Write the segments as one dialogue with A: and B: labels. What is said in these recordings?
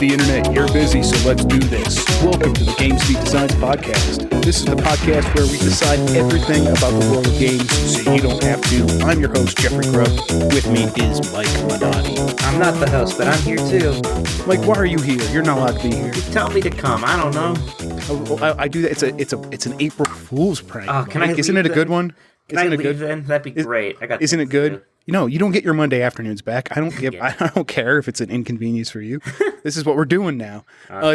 A: the internet, you're busy, so let's do this. Welcome to the GamesBeat Designs Podcast. This is the podcast where we decide everything about the world of games so you don't have to. I'm your host, Jeffrey Grubb. With me is Mike Minotti.
B: I'm not the host, but I'm here too.
A: Mike, why are you here? You're not allowed to be here.
B: You tell me to come. I don't know.
A: I do that. It's an April Fool's prank.
B: Oh, can I
A: Isn't it a good one?
B: Can I leave then? That'd be great.
A: Isn't it good? You know, you don't get your Monday afternoons back. I don't care if it's an inconvenience for you. This is what we're doing now.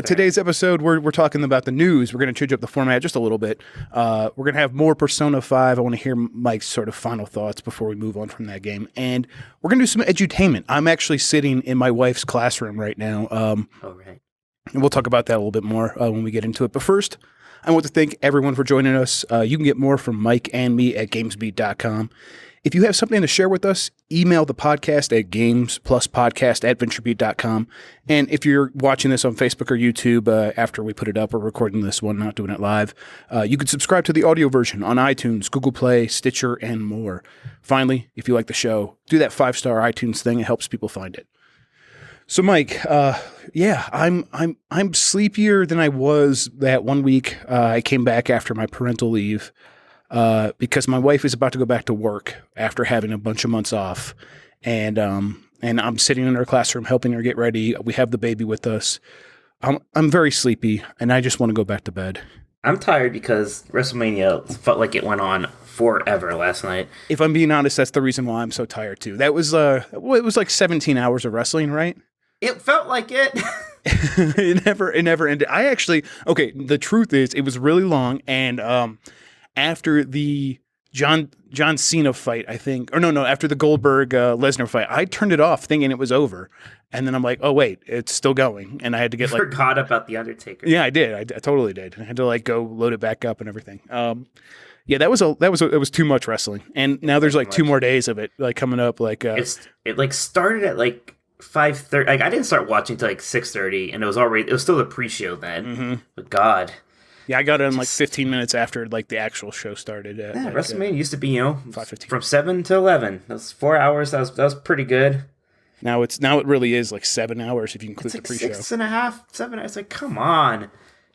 A: Today's episode, we're talking about the news. We're going to change up the format just a little bit. We're going to have more Persona 5. I want to hear Mike's sort of final thoughts before we move on from that game. And we're going to do some edutainment. I'm actually sitting in my wife's classroom right now.
B: Right.
A: And we'll talk about that a little bit more when we get into it. But first, I want to thank everyone for joining us. You can get more from Mike and me at GamesBeat.com. If you have something to share with us, email the podcast at gamespluspodcast@VentureBeat.com. And if you're watching this on Facebook or YouTube after we put it up, we're recording this one, not doing it live, you can subscribe to the audio version on iTunes, Google Play, Stitcher, and more. Finally, if you like the show, do that 5-star iTunes thing. It helps people find it. So, Mike, I'm sleepier than I was that one week. I came back after my parental leave. Because my wife is about to go back to work after having a bunch of months off, and I'm sitting in her classroom helping her get ready. We have the baby with us. I'm very sleepy, and I just want to go back to bed.
B: I'm tired because WrestleMania felt like it went on forever last night.
A: If I'm being honest, that's the reason why I'm so tired too. That was it was like 17 hours of wrestling, right?
B: It felt like it.
A: It never ended. The truth is, it was really long, and after the John Cena fight, I think, after the Goldberg Lesnar fight, I turned it off thinking it was over, and then I'm like, oh wait, it's still going, and I had to get
B: forgot about the Undertaker.
A: Yeah, I did. I totally did. I had to go load it back up and everything. It was too much wrestling, and now there's 2 more days of it coming up.
B: It started at 5:30. I didn't start watching till 6:30, and it was still the pre-show then. Mm-hmm. But God.
A: Yeah, I got in 15 minutes after the actual show started.
B: WrestleMania used to be
A: 5:15
B: from 7 to 11. That's 4 hours. That was pretty good.
A: Now it really is 7 hours if you include the pre-show.
B: 6.5, 7 hours. Come on.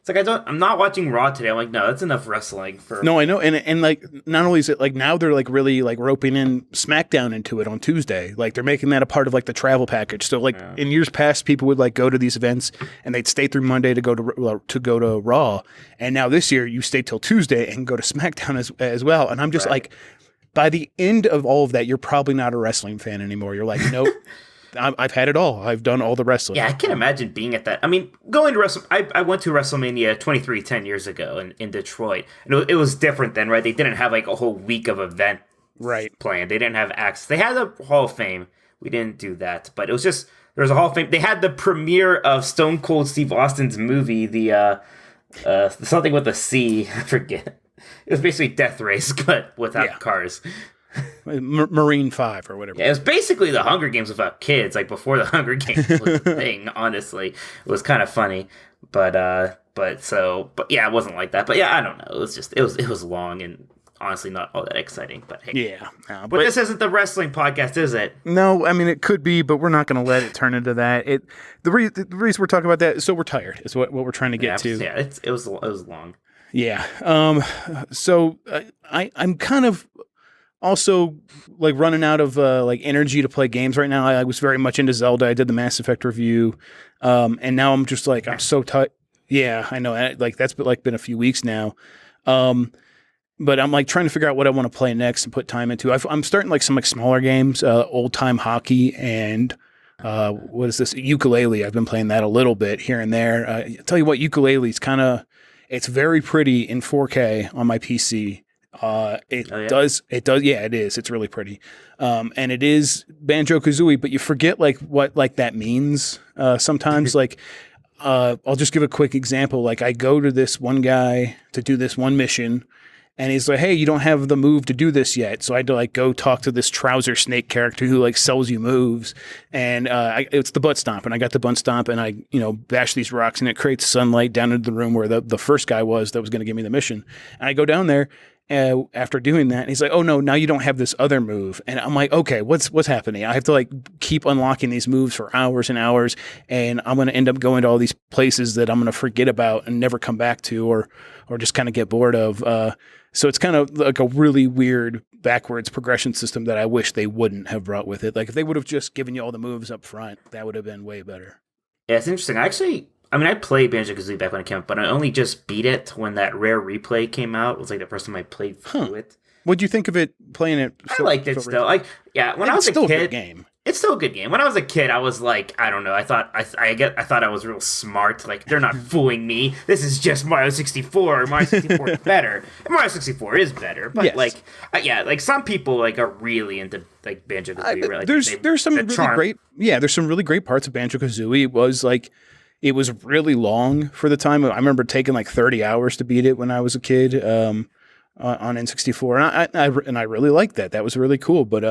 B: It's I'm not watching Raw today. I'm no, that's enough wrestling for.
A: No, I know, and not only is it now they're really roping in SmackDown into it on Tuesday. They're making that a part of the travel package. So in years past, people would go to these events and they'd stay through Monday to go to Raw, and now this year you stay till Tuesday and go to SmackDown as well. And I'm just by the end of all of that, you're probably not a wrestling fan anymore. You're nope. I've had it all. I've done all the wrestling.
B: Yeah, I can imagine being at that. I mean, going to I went to WrestleMania 23 10 years ago in Detroit. And it was different then, right? They didn't have a whole week of event planned. They didn't have acts. They had the Hall of Fame. We didn't do that. But it was just, there was a Hall of Fame. They had the premiere of Stone Cold Steve Austin's movie, the something with a C. I forget. It was basically Death Race, but without cars.
A: Marine 5 or whatever.
B: Yeah, it was basically the Hunger Games without kids, before the Hunger Games was a thing, honestly. It was kind of funny. But yeah, it wasn't like that. But yeah, I don't know. It was long and honestly not all that exciting. But hey.
A: Yeah.
B: But this isn't the wrestling podcast, is it?
A: No, I mean, it could be, but we're not going to let it turn into that. The reason we're talking about that, so we're tired, is what we're trying to get to.
B: Yeah, it was long.
A: Yeah. So I'm kind of also running out of energy to play games right now. I was very much into Zelda. I did the Mass Effect review, and now I'm just I'm so tired. Yeah, I know. That's been a few weeks now, but I'm trying to figure out what I want to play next and put time into. I'm starting some smaller games, old time hockey, and what is this, ukulele? I've been playing that a little bit here and there. I tell you what, ukulele's it's very pretty in 4K on my PC. It does. Yeah, it is. It's really pretty. And it is Banjo-Kazooie, but you forget what that means. Sometimes I'll just give a quick example. I go to this one guy to do this one mission, and he's like, hey, you don't have the move to do this yet. So I had to go talk to this trouser snake character who sells you moves. And it's the butt stomp. And I got the butt stomp and I, bash these rocks and it creates sunlight down into the room where the first guy was that was going to give me the mission. And I go down there after doing that. And he's like, oh no, now you don't have this other move. And I'm like, okay, what's happening? I have to like keep unlocking these moves for hours and hours. And I'm going to end up going to all these places that I'm going to forget about and never come back to, or just kind of get bored of. So it's kind of like a really weird backwards progression system that I wish they wouldn't have brought with it. Like if they would have just given you all the moves up front, that would have been way better.
B: Yeah, it's interesting. I played Banjo-Kazooie back when it came out, but I only just beat it when that rare replay came out. It was like the first time I played through it.
A: What'd you think of it playing it?
B: I liked it still. When I was a kid, a good game. It's still a good game. When I was a kid, I was like, I don't know. I thought I was real smart. Like they're not fooling me. This is just Mario 64. Mario 64 is better. And Mario 64 is better, but yes. Some people like are really into like Banjo-Kazooie. Right?
A: There's some really great. Yeah, there's some really great parts of Banjo-Kazooie. It was really long for the time. I remember taking like 30 hours to beat it when I was a kid on N64, and I really liked that. That was really cool. But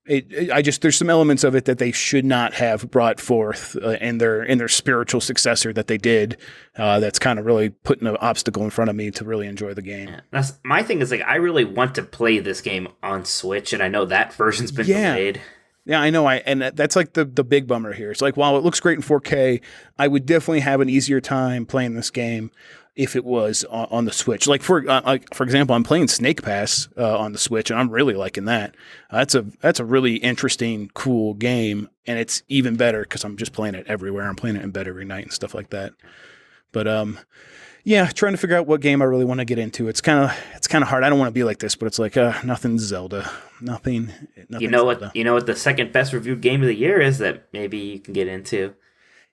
A: there's some elements of it that they should not have brought forth in their spiritual successor that they did. That's kind of really putting an obstacle in front of me to really enjoy the game.
B: Yeah. My thing is like I really want to play this game on Switch, and I know that version's been delayed.
A: Yeah, I know. And that's like the big bummer here. It's like, while it looks great in 4K, I would definitely have an easier time playing this game if it was on the Switch. Like for example, I'm playing Snake Pass on the Switch, and I'm really liking that. That's a really interesting, cool game, and it's even better because I'm just playing it everywhere. I'm playing it in bed every night and stuff like that. But yeah, trying to figure out what game I really want to get into. It's kind of hard. I don't want to be like this, but it's like nothing Zelda. Nothing.
B: You know Zelda. You know what the second best reviewed game of the year is that maybe you can get into.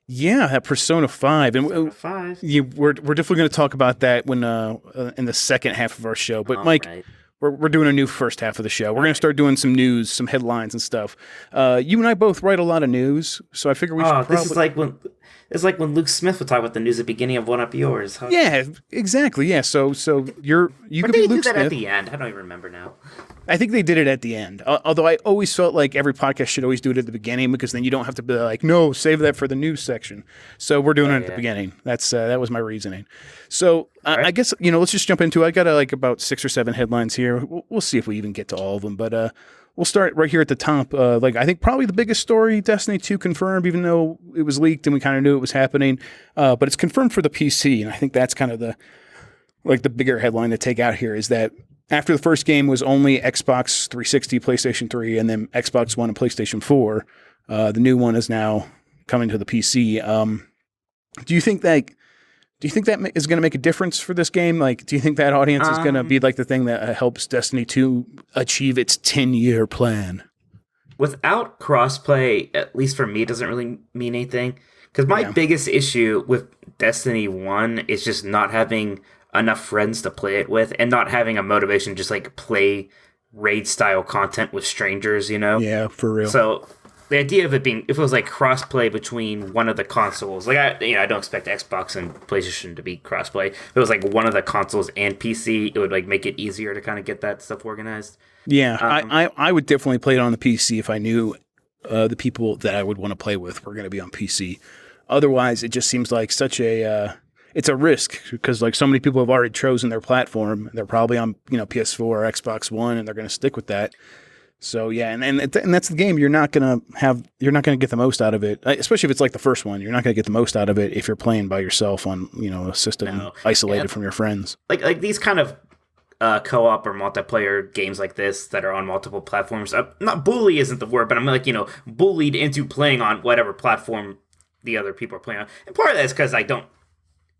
A: Yeah, that Persona 5. And
B: Persona 5.
A: We're definitely going to talk about that when in the second half of our show. But Mike, right. We're doing a new first half of the show. We're going to start doing some news, some headlines and stuff. You and I both write a lot of news, so I figure we should probably...
B: It's like when Luke Smith would talk about the news at the beginning of One Up Yours. Huh?
A: Yeah, exactly. Yeah, so you could be Luke Smith.
B: At the end? I don't even remember now.
A: I think they did it at the end. Although I always felt like every podcast should always do it at the beginning, because then you don't have to be like, no, save that for the news section. So we're doing it at the beginning. That was my reasoning. So right. I guess let's just jump into it. I got about 6 or 7 headlines here. We'll see if we even get to all of them, but we'll start right here at the top. I think probably the biggest story, Destiny 2 confirmed, even though it was leaked and we kind of knew it was happening. But it's confirmed for the PC, and I think that's kind of the bigger headline to take out here is that after the first game was only Xbox 360, PlayStation 3, and then Xbox One and PlayStation 4, the new one is now coming to the PC. Do you think that is going to make a difference for this game? Like, do you think that audience is going to be like the thing that helps Destiny 2 achieve its 10-year plan?
B: Without crossplay, at least for me, it doesn't really mean anything. Because my biggest issue with Destiny 1 is just not having enough friends to play it with, and not having a motivation to just like play raid-style content with strangers, Yeah,
A: for real.
B: So the idea of it being, if it was like crossplay between one of the consoles, like I don't expect Xbox and PlayStation to be crossplay. If it was like one of the consoles and PC, it would like make it easier to kind of get that stuff organized.
A: Yeah, I would definitely play it on the PC if I knew the people that I would want to play with were going to be on PC. Otherwise, it just seems like such a it's a risk, because like so many people have already chosen their platform. They're probably on PS4 or Xbox One, and they're going to stick with that. So yeah, and that's the game. You're not gonna get the most out of it, especially if it's like the first one. You're not gonna get the most out of it if you're playing by yourself on a system isolated from your friends.
B: Like these kind of co-op or multiplayer games like this that are on multiple platforms. Not bully isn't the word, but I'm like bullied into playing on whatever platform the other people are playing on. And part of that is because I don't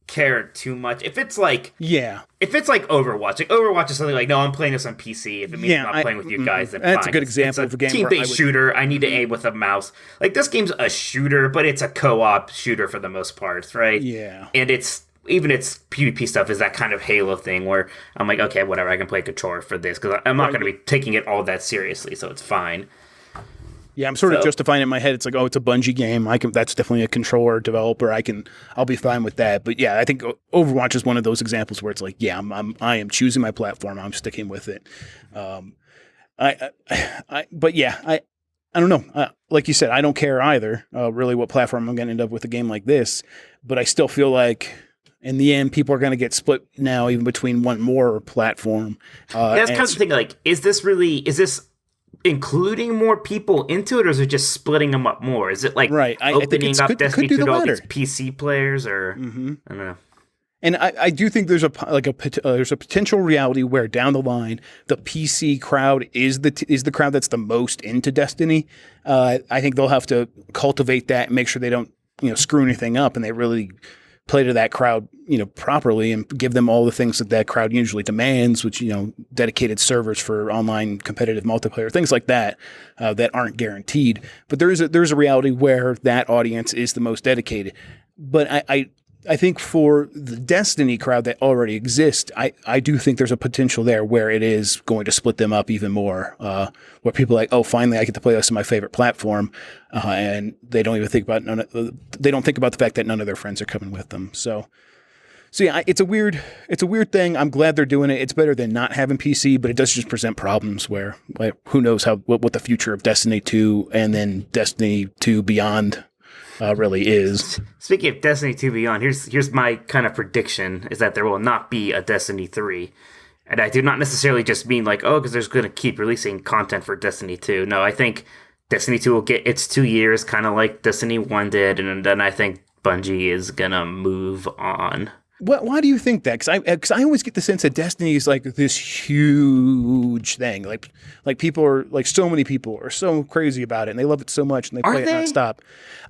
B: care too much. If it's like Overwatch is something like, no, I'm playing this on PC. If it means I'm not playing with you guys, then
A: that's
B: fine.
A: a good example of a game
B: team-based shooter. I need to aim with a mouse. Like this game's a shooter, but it's a co-op shooter for the most part, right?
A: Yeah,
B: and its PvP stuff is that kind of Halo thing where I'm like, okay, whatever, I can play a controller for this because I'm not going to be taking it all that seriously, so it's fine.
A: Yeah, I'm sort of justifying it in my head. It's like, oh, it's a Bungie game. That's definitely a controller developer. I'll be fine with that. But yeah, I think Overwatch is one of those examples where it's like, yeah, I am choosing my platform. I'm sticking with it. But yeah, I don't know. Like you said, I don't care either. Really, what platform I'm going to end up with a game like this. But I still feel like, in the end, people are going to get split now, even between one more platform.
B: That's kind of the thing. Like, is this including more people into it, or is it just splitting them up more? Is it like opening up Destiny 2 to all these PC players, or I don't know.
A: And I do think there's there's a potential reality where down the line the PC crowd is the crowd that's the most into Destiny. I think they'll have to cultivate that and make sure they don't screw anything up, and they really play to that crowd properly and give them all the things that crowd usually demands, which dedicated servers for online competitive multiplayer, things like that that aren't guaranteed. But there's a reality where that audience is the most dedicated. But I think for the Destiny crowd that already exists, I do think there's a potential there where it is going to split them up even more, where people are like, oh, finally I get to play this on my favorite platform, and they don't even think about the fact that none of their friends are coming with them. So yeah, it's a weird thing. I'm glad they're doing it. It's better than not having PC, but it does just present problems where who knows what the future of Destiny 2 and then Destiny 2 Beyond really is.
B: Speaking of Destiny 2 Beyond, here's my kind of prediction, is that there will not be a Destiny 3. And I do not necessarily just mean like, because there's going to keep releasing content for Destiny 2. No, I think Destiny 2 will get its 2 years, kind of like Destiny 1 did, and then I think Bungie is going to move on.
A: Why do you think that? Because I always get the sense that Destiny is like this huge thing. Like people are like, so many people are so crazy about it and they love it so much and they play it nonstop.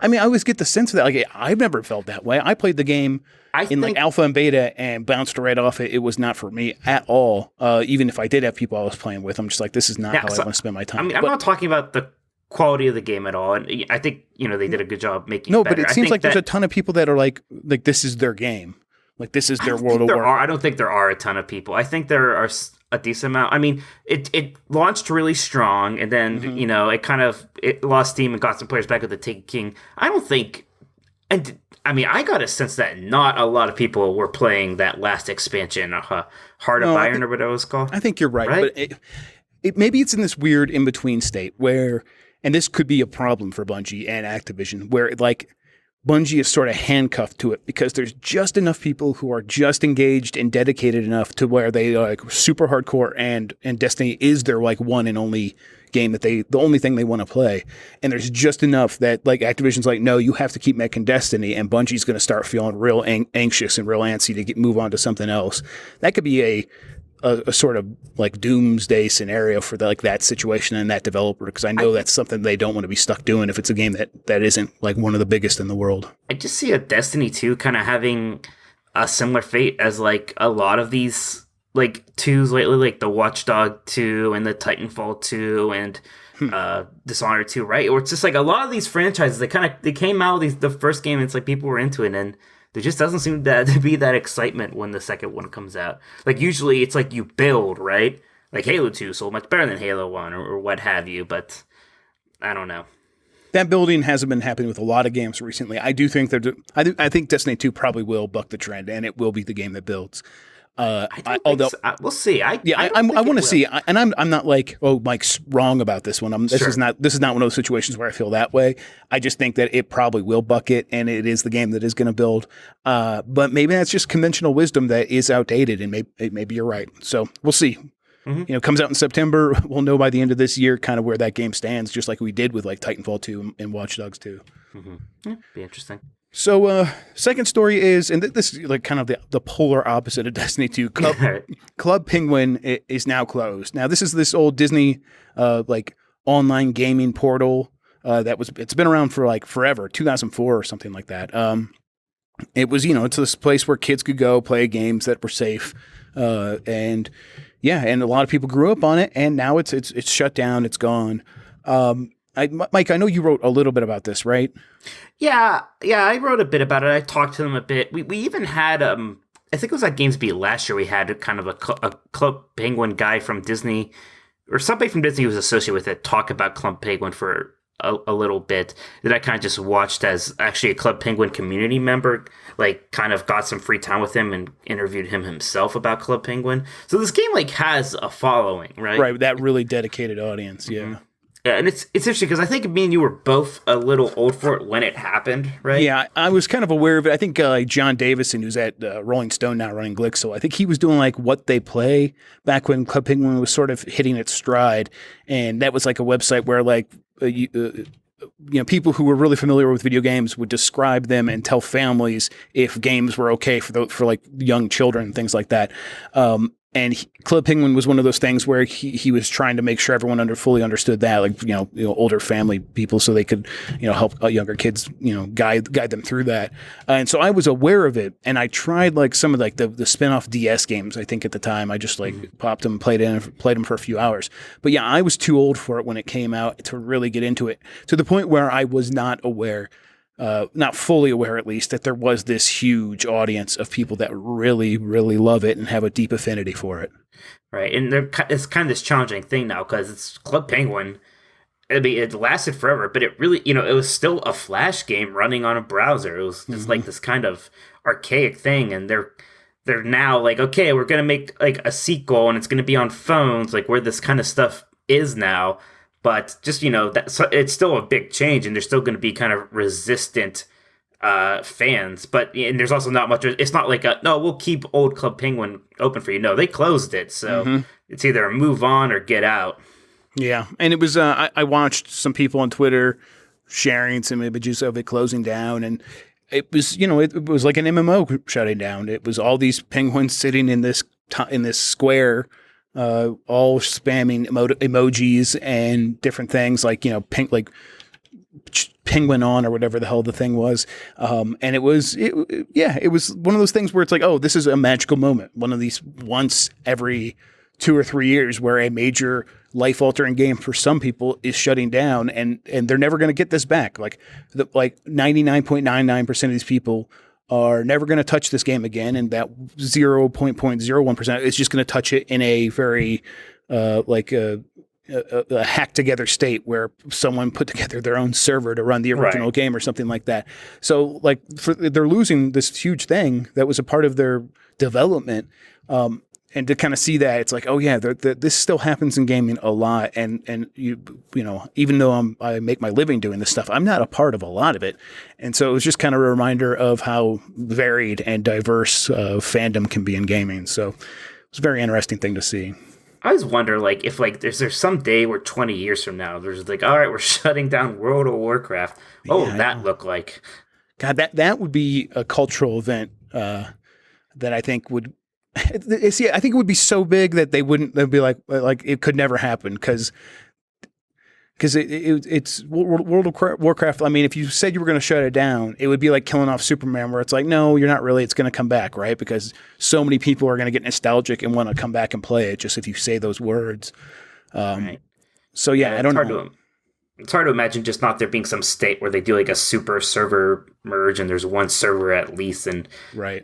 A: I mean, I always get the sense of that. Like, I've never felt that way. I played the game like alpha and beta and bounced right off it. It was not for me at all. Even if I did have people I was playing with, I'm just like, this is not how I want to spend my time.
B: I mean, I'm not talking about the quality of the game at all, and I think they did a good job making it better.
A: But it seems like there's a ton of people that are like this is their game. Like, this is their World of Warcraft.
B: I don't think there are a ton of people. I think there are a decent amount. I mean, it launched really strong, and then, it lost steam and got some players back with the Taken King. I don't think... And, I mean, I got a sense that not a lot of people were playing that last expansion, Heart of Iron, or whatever it was called.
A: I think you're right? But maybe it's in this weird in-between state where... And this could be a problem for Bungie and Activision, where, like... Bungie is sort of handcuffed to it because there's just enough people who are just engaged and dedicated enough to where they are like super hardcore, and Destiny is their like one and only game that the only thing they want to play. And there's just enough that like Activision's like, no, you have to keep making Destiny, and Bungie's going to start feeling real anxious and real antsy to move on to something else. That could be a sort of like doomsday scenario for that situation and that developer, because I know that's something they don't want to be stuck doing if it's a game that isn't like one of the biggest in the world.
B: I just see a Destiny 2 kind of having a similar fate as like a lot of these like 2s lately, like the Watchdog 2 and the Titanfall 2 and Dishonored 2, right? Or it's just like a lot of these franchises, they came out with the first game and it's like people were into it, and there just doesn't seem to be that excitement when the second one comes out. Like, usually it's like you build, right? Like Halo 2 sold much better than Halo 1 or what have you, but I don't know.
A: That building hasn't been happening with a lot of games recently. I do think I think Destiny 2 probably will buck the trend, and it will be the game that builds.
B: We'll see. I
A: want to see, and I'm not like, oh, Mike's wrong about this one. This is not one of those situations where I feel that way. I just think that it probably will buck it, and it is the game that is going to build. But maybe that's just conventional wisdom that is outdated, and maybe you're right. So we'll see. Mm-hmm. Comes out in September. We'll know by the end of this year kind of where that game stands, just like we did with like Titanfall 2 and Watch Dogs 2.
B: Mm-hmm. Yeah, be interesting.
A: So, second story is, and this is like kind of the polar opposite of Destiny 2. Club Penguin is now closed. Now, this is this old Disney like online gaming portal it's been around for like forever, 2004 or something like that. It was, it's this place where kids could go play games that were safe, and a lot of people grew up on it, and now it's shut down, it's gone. Mike, I know you wrote a little bit about this, right?
B: Yeah, I wrote a bit about it. I talked to them a bit. We even had, I think it was at GamesBeat last year, we had kind of a Club Penguin guy from Disney, or somebody from Disney who was associated with it, talk about Club Penguin for a little bit, that I kind of just watched as actually a Club Penguin community member, like kind of got some free time with him and interviewed him himself about Club Penguin. So this game like has a following, right?
A: Right, that really dedicated audience, yeah. Mm-hmm.
B: Yeah, and it's interesting because I think me and you were both a little old for it when it happened, right?
A: Yeah, I was kind of aware of it. I think like John Davison, who's at Rolling Stone now running Glixel, I think he was doing like What They Play back when Club Penguin was sort of hitting its stride. And that was like a website where like, people who were really familiar with video games would describe them and tell families if games were okay for like young children and things like that. Club Penguin was one of those things where he was trying to make sure everyone fully understood that, like, older family people, so they could, help younger kids, guide them through that. And so I was aware of it, and I tried like some of like the spin-off DS games. I think at the time I just like popped them, played them for a few hours. But yeah, I was too old for it when it came out to really get into it, to the point where I was not aware, not fully aware at least, that there was this huge audience of people that really, really love it and have a deep affinity for it.
B: Right, and it's kind of this challenging thing now because it's Club Penguin. I mean, it lasted forever, but it really, it was still a Flash game running on a browser. It was just like this kind of archaic thing, and they're now like, okay, we're gonna make like a sequel, and it's gonna be on phones, like where this kind of stuff is now. But just, it's still a big change, and they're still going to be kind of resistant fans. And there's also not much. It's not like no, we'll keep old Club Penguin open for you. No, they closed it, so it's either move on or get out.
A: Yeah, and it was. I watched some people on Twitter sharing some images of it closing down, and it was, it was like an MMO shutting down. It was all these penguins sitting in this square. All spamming emojis and different things like, penguin on or whatever the hell the thing was. And it was one of those things where it's like, oh, this is a magical moment. One of these once every 2 or 3 years where a major life altering game for some people is shutting down, and they're never going to get this back. Like 99.99% of these people are never going to touch this game again, and that 0.01% is just going to touch it in a very a hacked together state where someone put together their own server to run the original game or something like that. So like they're losing this huge thing that was a part of their development. And to kind of see that, it's like, oh yeah, this still happens in gaming a lot, and even though I make my living doing this stuff, I'm not a part of a lot of it, and so it was just kind of a reminder of how varied and diverse fandom can be in gaming. So it's a very interesting thing to see.
B: I always wonder, like, if like there's some day where 20 years from now, there's like, all right, we're shutting down World of Warcraft. What would that look like?
A: God, that would be a cultural event that I think would. See, I think it would be so big that they'd be like it could never happen because it's World of Warcraft. I mean, if you said you were going to shut it down, it would be like killing off Superman, where it's like, no, you're not really. It's going to come back, right? Because so many people are going to get nostalgic and want to come back and play it just if you say those words.
B: Right.
A: So yeah, I don't know.
B: It's hard to imagine just not there being some state where they do like a super server merge and there's one server at least and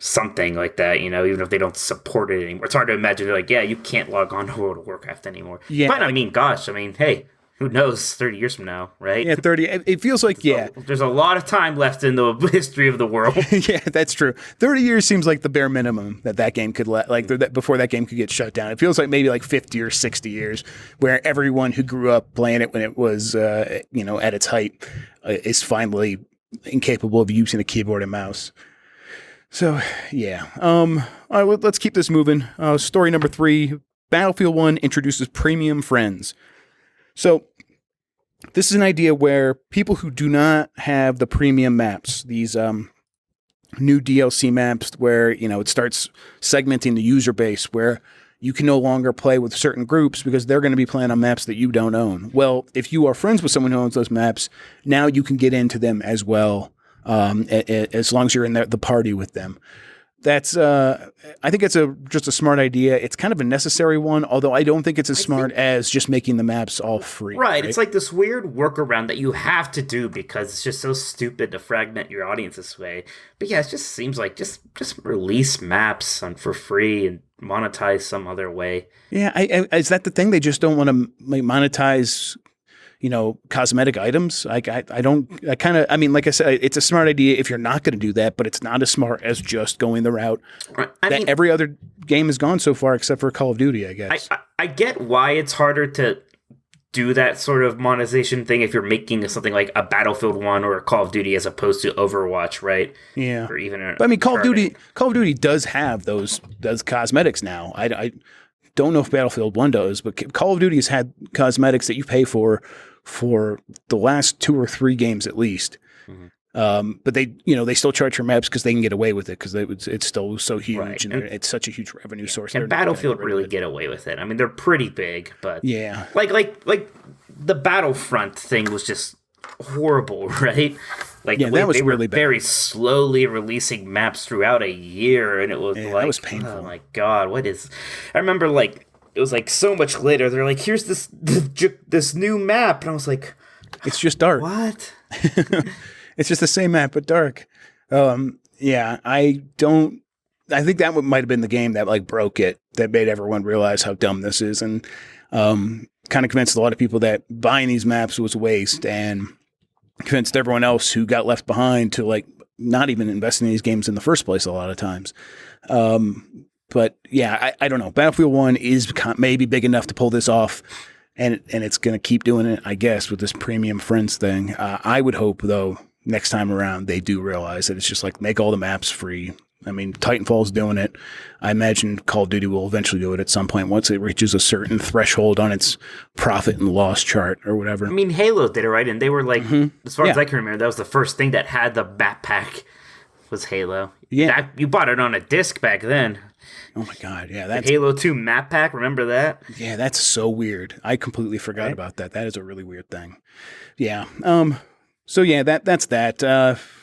B: something like that, even if they don't support it anymore. It's hard to imagine they're like, yeah, you can't log on to World of Warcraft anymore. Yeah. But I mean, hey, who knows 30 years from now, right?
A: Yeah, 30. It feels like,
B: there's a lot of time left in the history of the world.
A: Yeah, that's true. 30 years seems like the bare minimum that game could before that game could get shut down. It feels like maybe like 50 or 60 years where everyone who grew up playing it when it was, at its height is finally incapable of using a keyboard and mouse. So, yeah. All right, let's keep this moving. Story number 3, Battlefield 1 introduces premium friends. So this is an idea where people who do not have the premium maps, these new DLC maps where, it starts segmenting the user base where you can no longer play with certain groups because they're going to be playing on maps that you don't own. Well, if you are friends with someone who owns those maps, now you can get into them as well, as long as you're in the party with them. That's I think it's just a smart idea. It's kind of a necessary one, although I don't think it's as smart as just making the maps all free.
B: Right. It's like this weird workaround that you have to do because it's just so stupid to fragment your audience this way. But yeah, it just seems like just release maps for free and monetize some other way.
A: Yeah, is that the thing? They just don't want to monetize cosmetic items. Like I like I said, it's a smart idea if you're not going to do that, but it's not as smart as just going the route that every other game has gone so far, except for Call of Duty, I guess.
B: I get why it's harder to do that sort of monetization thing if you're making something like a Battlefield 1 or a Call of Duty as opposed to Overwatch, right?
A: Yeah.
B: Or even
A: but I mean, Call of Duty does have those cosmetics now. I don't know if Battlefield 1 does, but Call of Duty has had cosmetics that you pay for the last 2 or 3 games at least. But they still charge for maps because they can get away with it because it's still so huge, right. and it's such a huge revenue source.
B: Can Battlefield really get away with it? I mean, they're pretty big, but
A: yeah,
B: like the Battlefront thing was just horrible, right? Like
A: that was really bad.
B: Very slowly releasing maps throughout a year, and it was
A: that was painful.
B: Oh my god, what is? I remember it was so much later. They're like, here's this new map, and I was like,
A: it's just dark.
B: What?
A: It's just the same map, but dark. Yeah, I think that might have been the game that broke it, that made everyone realize how dumb this is, and kind of convinced a lot of people that buying these maps was a waste, and convinced everyone else who got left behind to not even invest in these games in the first place a lot of times. But yeah, I don't know. Battlefield 1 is maybe big enough to pull this off, and it's going to keep doing it, I guess, with this premium friends thing. I would hope, though, next time around, they do realize that it's just make all the maps free. I mean, Titanfall's doing it. I imagine Call of Duty will eventually do it at some point once it reaches a certain threshold on its profit and loss chart or whatever.
B: I mean, Halo did it, right? And they were as far as I can remember, that was the first thing that had the backpack was Halo.
A: Yeah.
B: You bought it on a disc back then.
A: Oh my god, yeah.
B: That's the Halo 2 map pack, remember that?
A: Yeah, that's so weird. I completely forgot about that. That is a really weird thing. Yeah. So yeah, that's that.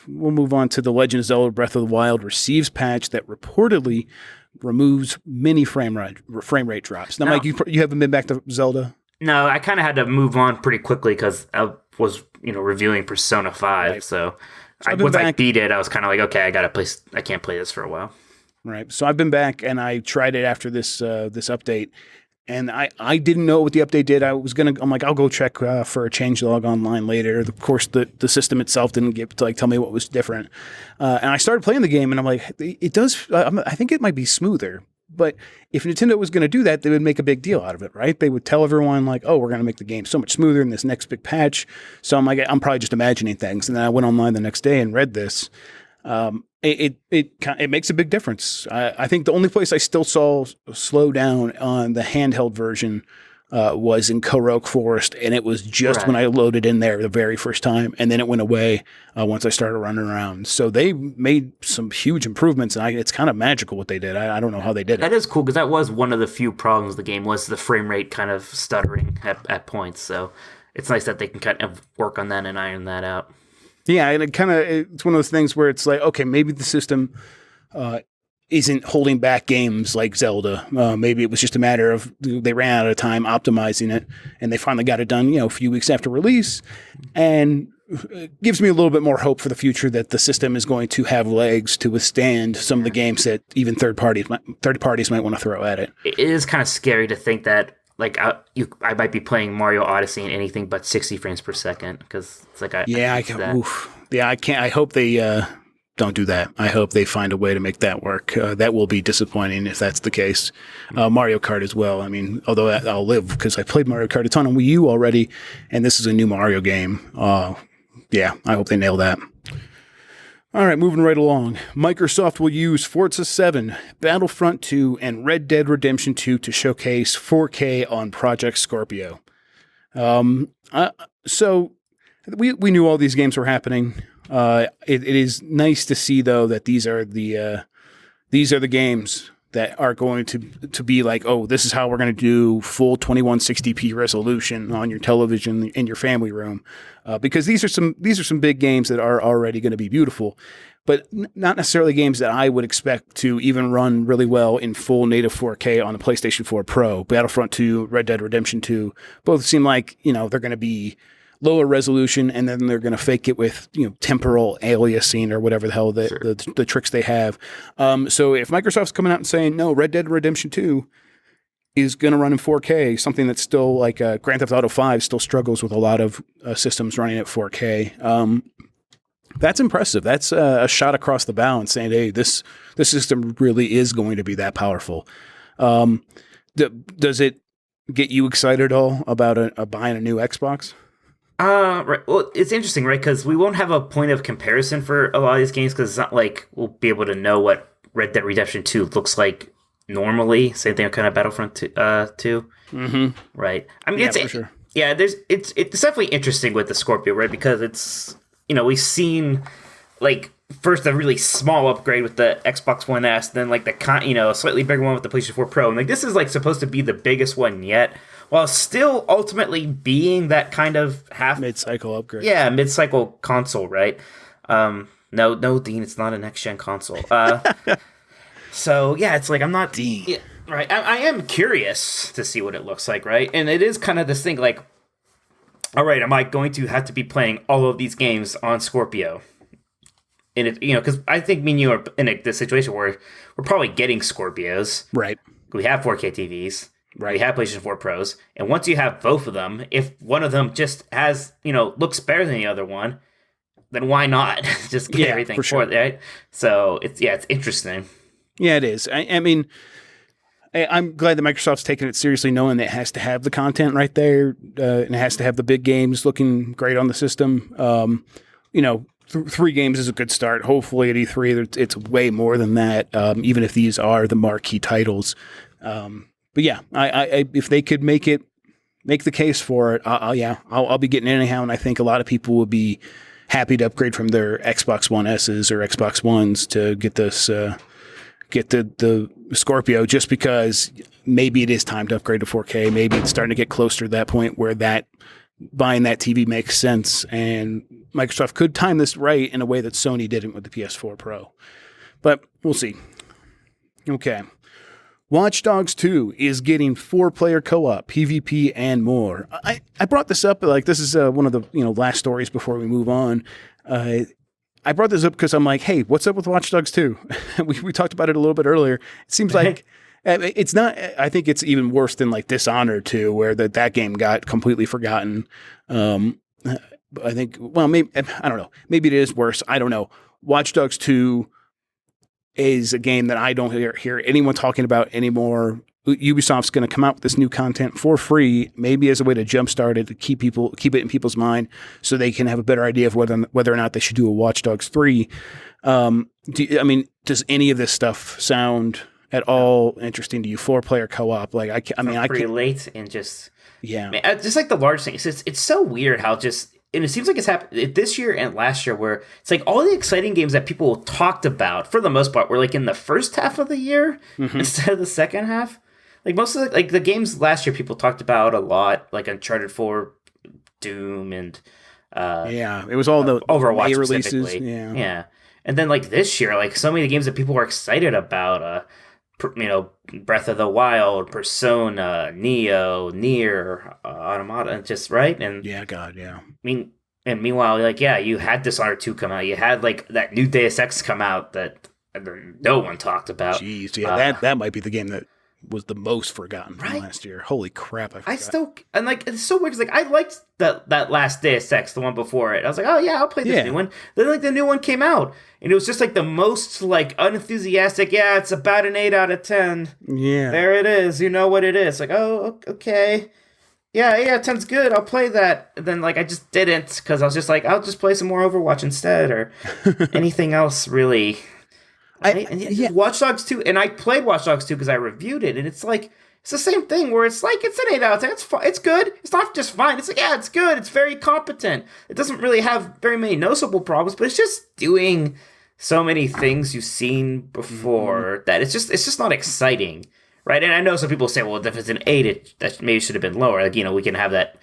A: We'll move on to The Legend of Zelda Breath of the Wild receives patch that reportedly removes many frame rate drops. Now, Mike, you haven't been back to Zelda?
B: No, I kind of had to move on pretty quickly because I was, reviewing Persona 5.
A: Right.
B: So once I beat it, I was kind of like, okay, I can't play this for a while.
A: Right. So I've been back and I tried it after this update. And I didn't know what the update did. I'm like, I'll go check for a changelog online later. Of course, the system itself didn't get to tell me what was different. And I started playing the game, and I'm like, it does. I think it might be smoother. But if Nintendo was going to do that, they would make a big deal out of it, right? They would tell everyone oh, we're going to make the game so much smoother in this next big patch. So I'm like, I'm probably just imagining things. And then I went online the next day and read this. It makes a big difference. I think the only place I still saw slow down on the handheld version was in Korok Forest, and it was just when I loaded in there the very first time, and then it went away once I started running around. So they made some huge improvements, and it's kind of magical what they did. I don't know how they did it.
B: That is cool, because that was one of the few problems of the game, was the frame rate kind of stuttering at points. So it's nice that they can kind of work on that and iron that out.
A: Yeah, and it's one of those things where it's like, okay, maybe the system isn't holding back games like Zelda. Maybe it was just a matter of they ran out of time optimizing it, and they finally got it done, a few weeks after release. And it gives me a little bit more hope for the future that the system is going to have legs to withstand some of the games that even third parties might want to throw at it.
B: It is kind of scary to think that I might be playing Mario Odyssey in anything but 60 frames per second, because it's I
A: can't. I hope they don't do that. I hope they find a way to make that work. That will be disappointing if that's the case. Mario Kart as well. I mean, although I'll live because I played Mario Kart a ton on Wii U already, and this is a new Mario game. Yeah, I hope they nail that. All right, moving right along. Microsoft will use Forza 7, Battlefront 2, and Red Dead Redemption 2 to showcase 4K on Project Scorpio. So we knew all these games were happening. It is nice to see, though, that these are the games that are going to be oh, this is how we're going to do full 2160p resolution on your television in your family room, because these are some big games that are already going to be beautiful, but not necessarily games that I would expect to even run really well in full native 4K on the PlayStation 4 Pro. Battlefront 2, Red Dead Redemption 2, both seem like they're going to be lower resolution, and then they're going to fake it with temporal aliasing or whatever the hell the tricks they have. So if Microsoft's coming out and saying no, Red Dead Redemption 2 is going to run in 4K, something that's still Grand Theft Auto 5 still struggles with a lot of systems running at 4K. That's impressive. That's a shot across the bow and saying, hey, this system really is going to be that powerful. Does it get you excited at all about buying a new Xbox?
B: Right. Well, it's interesting, right? Because we won't have a point of comparison for a lot of these games because it's not like we'll be able to know what Red Dead Redemption 2 looks like normally. Same thing with kind of Battlefront 2. Right. I mean,
A: for sure.
B: Yeah, it's definitely interesting with the Scorpio, right? Because it's, we've seen like first a really small upgrade with the Xbox One S, then like a slightly bigger one with the PlayStation 4 Pro, and like this is like supposed to be the biggest one yet, while still ultimately being that kind of half
A: mid-cycle upgrade.
B: Yeah, mid-cycle console, right? No, Dean, it's not a next-gen console. So yeah, it's like I'm not
A: Dean.
B: Yeah, right. I am curious to see what it looks like, right? And it is kind of this thing like, all right, am I going to have to be playing all of these games on Scorpio? And it, because I think me and you are in this situation where we're probably getting Scorpios.
A: Right.
B: We have 4K TVs.
A: Right.
B: We have PlayStation 4 Pros. And once you have both of them, if one of them just has, looks better than the other one, then why not just get everything for it, right? So it's interesting.
A: Yeah, it is. I mean, I'm glad that Microsoft's taking it seriously, knowing that it has to have the content right there, and it has to have the big games looking great on the system. 3 games is a good start. Hopefully at E3, it's way more than that, even if these are the marquee titles. But yeah, I if they could make the case for it, I'll be getting it anyhow, and I think a lot of people would be happy to upgrade from their Xbox One S's or Xbox Ones to get this, get the Scorpio, just because maybe it is time to upgrade to 4K. Maybe it's starting to get closer to that point where buying that TV makes sense, and Microsoft could time this right in a way that Sony didn't with the PS4 Pro. But we'll see. Okay. Watch Dogs 2 is getting 4-player co-op, PvP, and more. I brought this up, like this is one of the last stories before we move on. I brought this up because I'm like, hey, what's up with Watch Dogs 2? we talked about it a little bit earlier. It seems like it's not. I think it's even worse than like Dishonored 2, where that game got completely forgotten. I think, well, maybe I don't know. Maybe it is worse. I don't know. Watch Dogs 2 is a game that I don't hear anyone talking about anymore. Ubisoft's going to come out with this new content for free, maybe as a way to jumpstart it, to keep it in people's mind, so they can have a better idea of whether or not they should do a Watch Dogs 3. Does any of this stuff sound at all interesting to you? 4-player co-op, like I can't
B: relate and just just like the large thing. It's so weird how just. And it seems like it's happened this year and last year, where it's like all the exciting games that people talked about, for the most part, were like in the first half of the year instead of the second half. Like most of the games last year people talked about a lot, like Uncharted 4, Doom, and
A: it was all the
B: Overwatch
A: May releases.
B: Yeah. And then like this year, like so many of the games that people were excited about, Breath of the Wild, Persona, Neo, Nier, Automata, just right. And
A: I
B: mean, and meanwhile, like you had Dishonored 2 come out, you had like that new Deus Ex come out that no one talked about.
A: Jeez, that might be the game that was the most forgotten from last year. Holy crap! I
B: forgot. It's so weird. Cause, like I liked that last Deus Ex, the one before it. I was like, oh yeah, I'll play this new one. Then like the new one came out, and it was just like the most like unenthusiastic. Yeah, it's about an 8 out of 10.
A: Yeah,
B: there it is. You know what it is? Like, oh, okay. Yeah, 10's good. I'll play that. And then like I just didn't, because I was just like, I'll just play some more Overwatch instead, or anything else really. Watch Dogs 2, and I played Watch Dogs 2 because I reviewed it, and it's like, it's the same thing where it's like, it's an 8 out of 10, it's fine, it's good, it's not just fine, it's like, yeah, it's good, it's very competent, it doesn't really have very many noticeable problems, but it's just doing so many things you've seen before that it's just not exciting, right? And I know some people say, well, if it's an 8, that maybe should have been lower, like, we can have that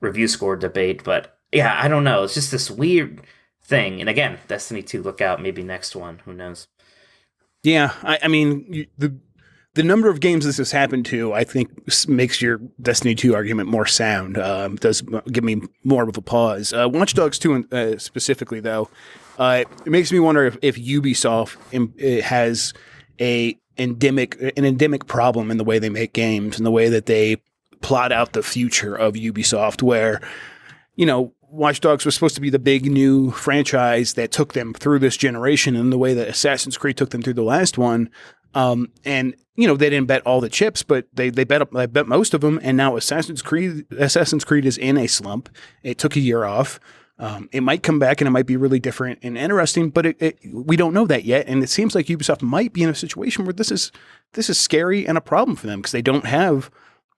B: review score debate, but yeah, I don't know, it's just this weird thing, and again, Destiny 2, look out, maybe next one, who knows.
A: Yeah, I mean, the number of games this has happened to, I think, makes your Destiny 2 argument more sound. Does give me more of a pause. Watch Dogs 2 specifically, though, it makes me wonder if Ubisoft has an endemic problem in the way they make games and the way that they plot out the future of Ubisoft, where, Watch Dogs was supposed to be the big new franchise that took them through this generation, and the way that Assassin's Creed took them through the last one. And they didn't bet all the chips, but they bet most of them. And now Assassin's Creed is in a slump. It took a year off. It might come back and it might be really different and interesting, but we don't know that yet. And it seems like Ubisoft might be in a situation where this is scary and a problem for them because they don't have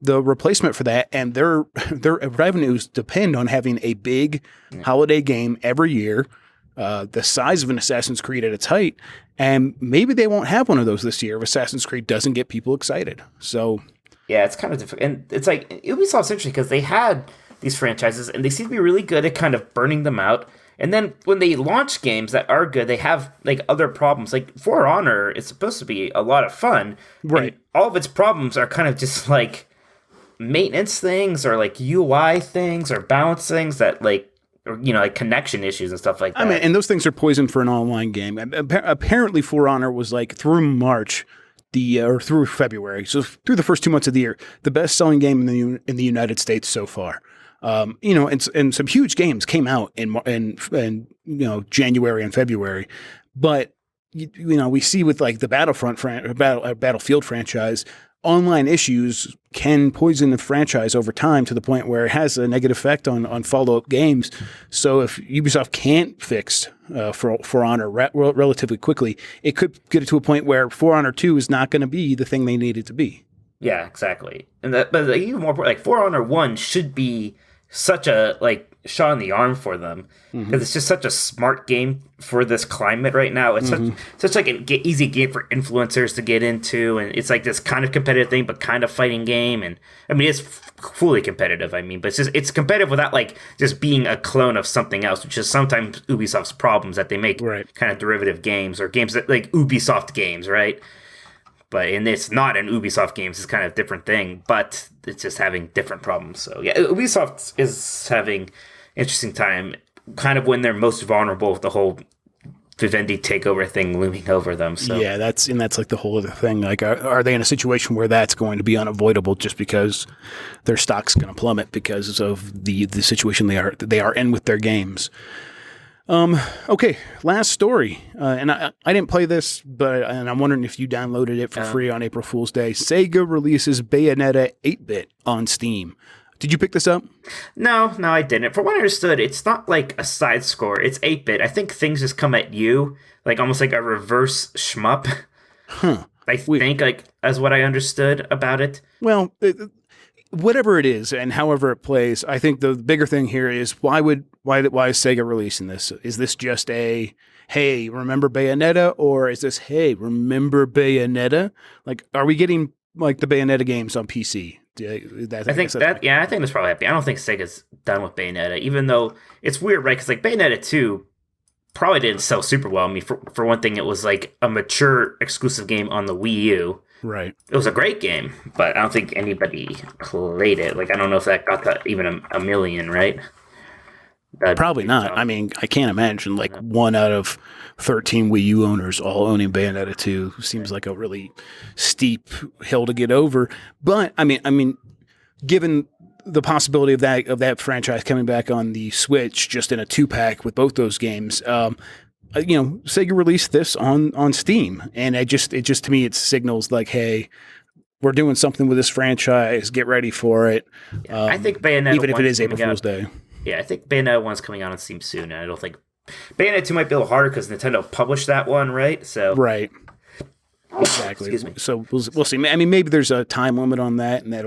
A: the replacement for that, and their revenues depend on having a big holiday game every year, the size of an Assassin's Creed at its height, and maybe they won't have one of those this year if Assassin's Creed doesn't get people excited. So,
B: yeah, it's kind of different, and it's like Ubisoft's interesting because they had these franchises, and they seem to be really good at kind of burning them out. And then when they launch games that are good, they have like other problems. Like For Honor is supposed to be a lot of fun,
A: right?
B: All of its problems are kind of just like maintenance things or like UI things or balance things that like connection issues and stuff like that.
A: I mean, and those things are poison for an online game. Apparently, For Honor was like through March, or through February, so through the first 2 months of the year, the best-selling game in the United States so far. And some huge games came out in January and February, but we see with like the Battlefield franchise, online issues can poison the franchise over time to the point where it has a negative effect on follow-up games. So if Ubisoft can't fix For Honor relatively quickly, it could get it to a point where For Honor 2 is not going to be the thing they need it to be.
B: Yeah, exactly. But even more like For Honor 1 should be such a like shot in the arm for them because it's just such a smart game for this climate right now. It's such like an easy game for influencers to get into, and it's like this kind of competitive thing, but kind of fighting game. And I mean, it's fully competitive. I mean, but it's competitive without like just being a clone of something else, which is sometimes Ubisoft's problems that they make kind of derivative games or games that like Ubisoft games, right? But it's not an Ubisoft games. It's kind of a different thing, but it's just having different problems. So yeah, Ubisoft is having interesting time, kind of when they're most vulnerable with the whole Vivendi takeover thing looming over them. So
A: yeah, that's like the whole other thing. Like, are they in a situation where that's going to be unavoidable just because their stock's going to plummet because of the situation they are in with their games? Okay, last story. And I didn't play this, and I'm wondering if you downloaded it for free on April Fool's Day. Sega releases Bayonetta 8-bit on Steam. Did you pick this up?
B: No, I didn't. From what I understood, it's not like a side score. It's 8-bit. I think things just come at you, like almost like a reverse shmup.
A: Huh.
B: I think, like, as what I understood about it.
A: Well, whatever it is and however it plays, I think the bigger thing here is why is Sega releasing this? Is this just a, hey, remember Bayonetta? Or is this, hey, remember Bayonetta? Like, are we getting like the Bayonetta games on PC? I think that's probably happening. I don't think Sega's done with Bayonetta, even though it's weird, right? Because like Bayonetta 2 probably didn't sell super well. I mean, for one thing, it was like a mature exclusive game on the Wii U. Right.
B: It was a great game, but I don't think anybody played it. Like, I don't know if that got to even a million, right?
A: Probably not. I mean, I can't imagine like 1 out of 13 Wii U owners all owning Bayonetta 2. Seems like a really steep hill to get over. But I mean, given the possibility of that franchise coming back on the Switch, just in a 2-pack with both those games, Sega released this on Steam, and it just to me it signals like, hey, we're doing something with this franchise. Get ready for it.
B: Yeah, I think Bayonetta,
A: even if it is April Fool's Day.
B: Yeah, I think Bayonetta 1's coming out on Steam soon, and I don't think Bayonetta 2 might be a little harder because Nintendo published that one, right? So
A: right, exactly.
B: Excuse me.
A: So we'll see. I mean, maybe there's a time limit on that, and that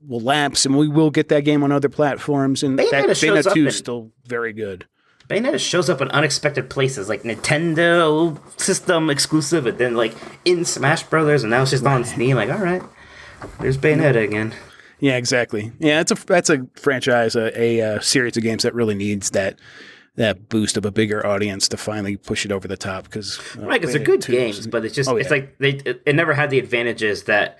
A: will lapse, and we will get that game on other platforms. And Bayonetta 2 is still very good.
B: Bayonetta shows up in unexpected places, like Nintendo system exclusive, and then like in Smash Brothers, and now it's just on Steam. Like, all right, there's Bayonetta again.
A: Yeah, exactly. Yeah, that's a franchise, a series of games that really needs that boost of a bigger audience to finally push it over the top. Because
B: right, because they're good games, but it's just it's like it never had the advantages that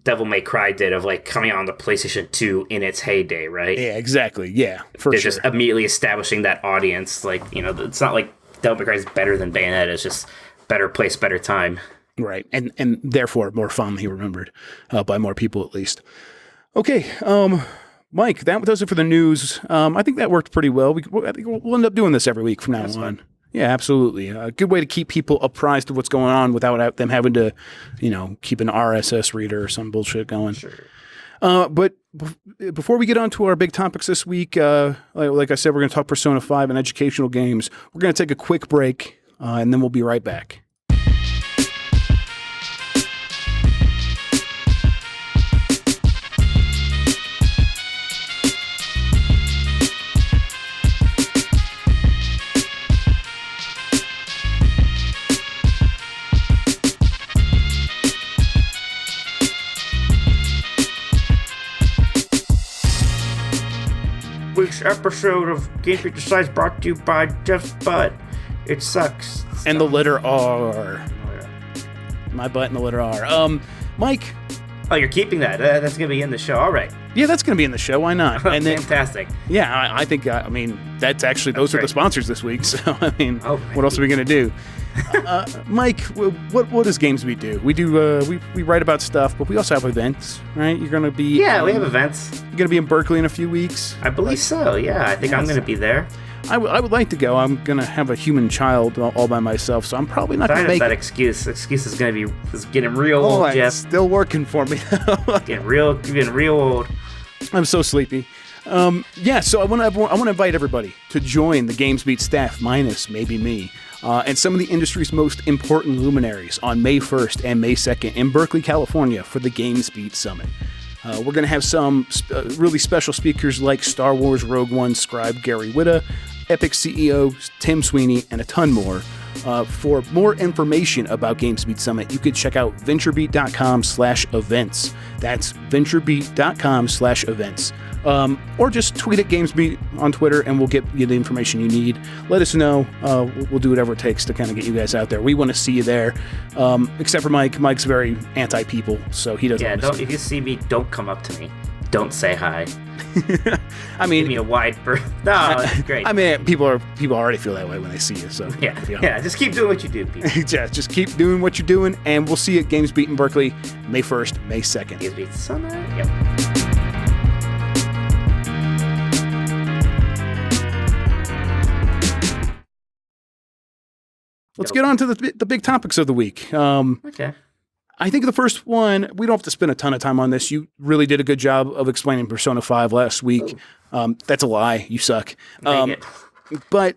B: Devil May Cry did of like coming out on the PlayStation 2 in its heyday, right?
A: Yeah, exactly. Yeah,
B: They're just immediately establishing that audience. Like, it's not like Devil May Cry is better than Bayonetta. It's just better place, better time.
A: Right, and therefore more fondly remembered by more people at least. Okay, Mike, that does it for the news. I think that worked pretty well. I think we'll end up doing this every week from now on. Yeah, absolutely. A good way to keep people apprised of what's going on without them having to, keep an RSS reader or some bullshit going.
B: Sure.
A: But before we get on to our big topics this week, like I said, we're going to talk Persona 5 and educational games. We're going to take a quick break, and then we'll be right back.
B: Week's episode of GamesBeat Decides brought to you by Jeff's butt. It sucks.
A: And the letter R. My butt and the letter R. Mike.
B: Oh, you're keeping that. That's going to be in the show. All right.
A: Yeah, that's going to be in the show. Why not?
B: And then, fantastic.
A: Yeah, I think, that's actually, those are the sponsors this week. So, what else are we going to do? Mike, what does GamesBeat do? We do we write about stuff, but we also have events, right? You're gonna be
B: we have events.
A: You're gonna be in Berkeley in a few weeks.
B: I believe so. Yeah, I think I'm gonna be there.
A: I would like to go. I'm gonna have a human child all by myself, so I'm probably not gonna make
B: that excuse. Excuse is getting real old, Jeff.
A: It's still working for me.
B: getting real old.
A: I'm so sleepy. So I want to invite everybody to join the GamesBeat staff, minus maybe me. And some of the industry's most important luminaries on May 1st and May 2nd in Berkeley, California for the GamesBeat Summit. We're going to have some really special speakers like Star Wars Rogue One scribe Gary Whitta, Epic CEO Tim Sweeney, and a ton more. For more information about GamesBeat Summit, you could check out VentureBeat.com/events. That's VentureBeat.com/events. Or just tweet at GamesBeat on Twitter and we'll get you the information you need. Let us know. We'll do whatever it takes to kind of get you guys out there. We want to see you there. Except for Mike. Mike's very anti-people, so he doesn't want to see you.
B: If you see me, don't come up to me. Don't say hi.
A: I mean,
B: give me a wide berth. No, it's great.
A: I mean, people already feel that way when they see you. So
B: yeah. Just keep doing what you do, people.
A: Yeah, just keep doing what you're doing, and we'll see you at GamesBeat in Berkeley, May 1st, May 2nd.
B: GamesBeat Summit. Yep.
A: Let's get on to the big topics of the week.
B: Okay.
A: I think the first one, we don't have to spend a ton of time on this. You really did a good job of explaining Persona 5 last week. That's a lie. You suck. But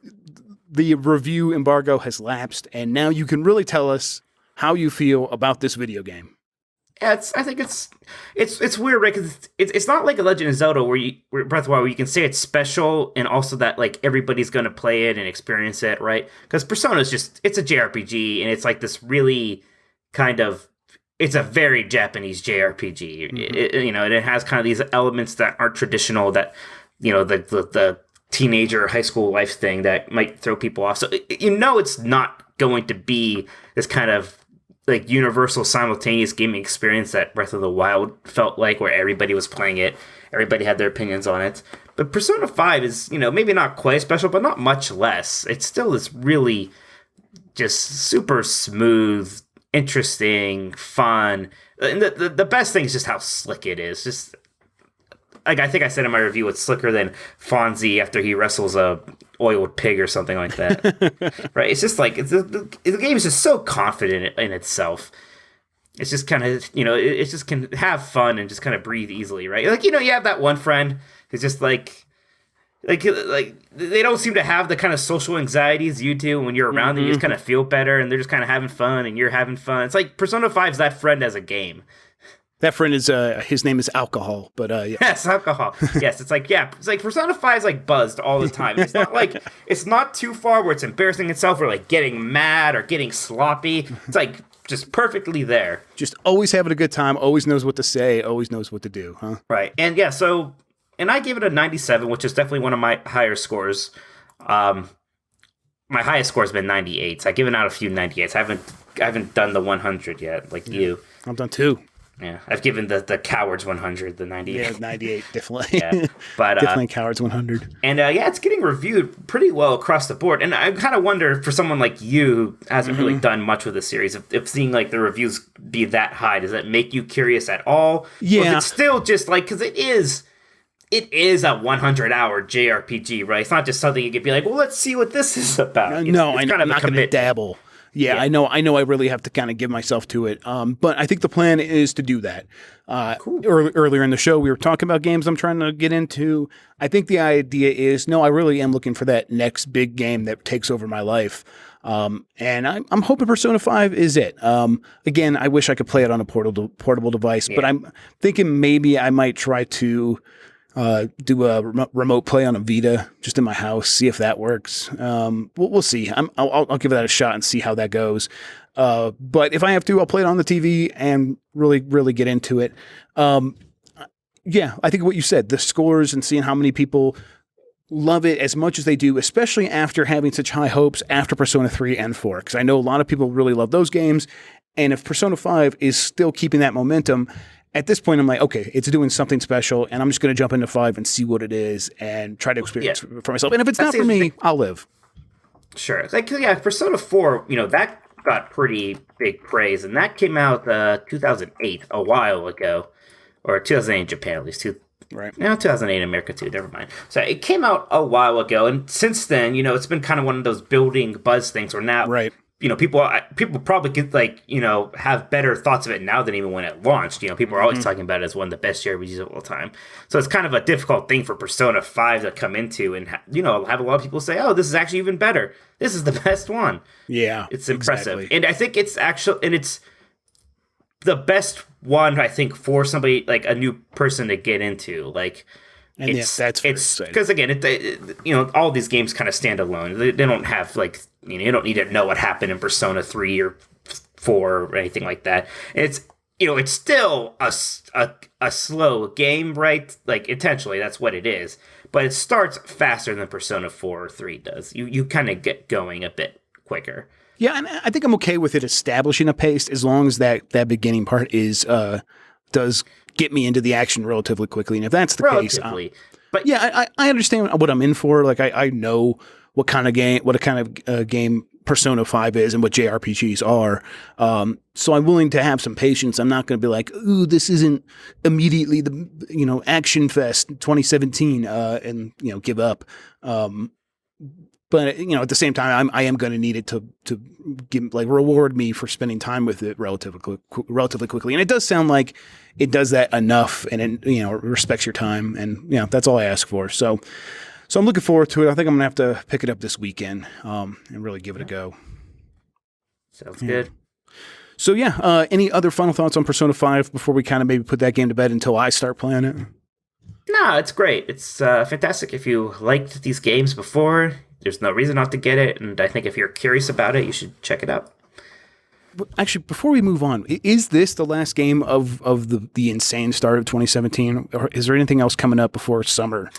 A: the review embargo has lapsed, and now you can really tell us how you feel about this video game.
B: Yeah, I think it's weird, right? Because it's not like a Legend of Zelda where Breath of the Wild, where you can say it's special and also that like everybody's gonna play it and experience it, right? Because Persona is it's a JRPG and it's like this really kind of, it's a very Japanese JRPG. Mm-hmm. It has kind of these elements that aren't traditional, that the teenager high school life thing that might throw people off. So it's not going to be this kind of like universal simultaneous gaming experience that Breath of the Wild felt like, where everybody was playing it, everybody had their opinions on it. But Persona 5 is, maybe not quite special, but not much less. It's still this really just super smooth, interesting, fun. And the best thing is just how slick it is. Just like I think I said in my review, it's slicker than Fonzie after he wrestles a oiled pig or something like that. Right? It's just like the game is just so confident in itself. It's just kind of it just can have fun and just kind of breathe easily, right? Like you have that one friend who's just like they don't seem to have the kind of social anxieties you do. When you're around them, you just kind of feel better, and they're just kind of having fun, and you're having fun. It's like Persona 5's that friend as a game.
A: That friend is his name is Alcohol, but yeah.
B: Yes, Alcohol. Yes, it's like Persona 5 is like buzzed all the time. It's not like it's not too far where it's embarrassing itself or like getting mad or getting sloppy. It's like just perfectly there.
A: Just always having a good time, always knows what to say, always knows what to do, huh?
B: Right. And yeah, and I gave it a 97, which is definitely one of my higher scores. My highest score has been 98. So I've given out a few 98s. I haven't done the 100 yet, like you.
A: I've done 2.
B: Yeah, I've given the Cowards 100, the 98.
A: Yeah, 98, definitely.
B: Yeah, but
A: definitely Cowards 100.
B: And it's getting reviewed pretty well across the board. And I kind of wonder, for someone like you who hasn't really done much with the series, if seeing like the reviews be that high, does that make you curious at all?
A: Yeah.
B: Or is it still just like, because it is a 100-hour JRPG, right? It's not just something you could be like, well, let's see what this is about.
A: No,
B: it's
A: I'm not going to dabble. Yeah, I know. I really have to kind of give myself to it. But I think the plan is to do that.
B: Cool.
A: Earlier in the show, we were talking about games I'm trying to get into. I think the idea is, no, I really am looking for that next big game that takes over my life. And I'm hoping Persona 5 is it. Again, I wish I could play it on a portable device, but I'm thinking maybe I might try to do a remote play on a Vita just in my house, see if that works. We'll see. I'll give that a shot and see how that goes. But if I have to, I'll play it on the TV and really, really get into it. Yeah, I think what you said, the scores and seeing how many people love it as much as they do, especially after having such high hopes after Persona 3 and 4, because I know a lot of people really love those games. And if Persona 5 is still keeping that momentum, at this point, I'm like, okay, it's doing something special, and I'm just going to jump into 5 and see what it is and try to experience it for myself. And if it's not for me, I'll live.
B: Sure. Like, yeah, Persona 4, that got pretty big praise, and that came out 2008, a while ago, or 2008 in Japan at least,
A: right?
B: No, 2008 in America too. Never mind. So it came out a while ago, and since then, it's been kind of one of those building buzz things where now,
A: right?
B: People probably get have better thoughts of it now than even when it launched. People are always talking about it as one of the best JRPGs of all time. So it's kind of a difficult thing for Persona 5 to come into and have a lot of people say, "Oh, this is actually even better. This is the best one."
A: Yeah,
B: it's impressive,
A: exactly.
B: and I think it's it's the best one. I think for somebody like a new person to get into,
A: And that's
B: because again, all these games kind of stand alone. They don't have you don't need to know what happened in Persona 3 or 4 or anything like that. And it's still a slow game, right? Like intentionally, that's what it is. But it starts faster than Persona 4 or 3 does. You kind of get going a bit quicker.
A: Yeah, and I think I'm okay with it establishing a pace as long as that beginning part does get me into the action relatively quickly. And if that's the case, but yeah, I understand what I'm in for. Like I know what kind of game Persona 5 is and what JRPGs are. So I'm willing to have some patience. I'm not going to be like, ooh, this isn't immediately the Action Fest 2017 and give up. But at the same time, I am going to need it to give, reward me for spending time with it relatively quickly. And it does sound like it does that enough, and it respects your time, and that's all I ask for. So I'm looking forward to it. I think I'm gonna have to pick it up this weekend and really give it a go.
B: Sounds good.
A: So any other final thoughts on Persona 5 before we kind of maybe put that game to bed until I start playing it?
B: No, it's great. It's fantastic. If you liked these games before, there's no reason not to get it, and I think if you're curious about it, you should check it out.
A: Actually, before we move on, is this the last game of the insane start of 2017, or is there anything else coming up before summer?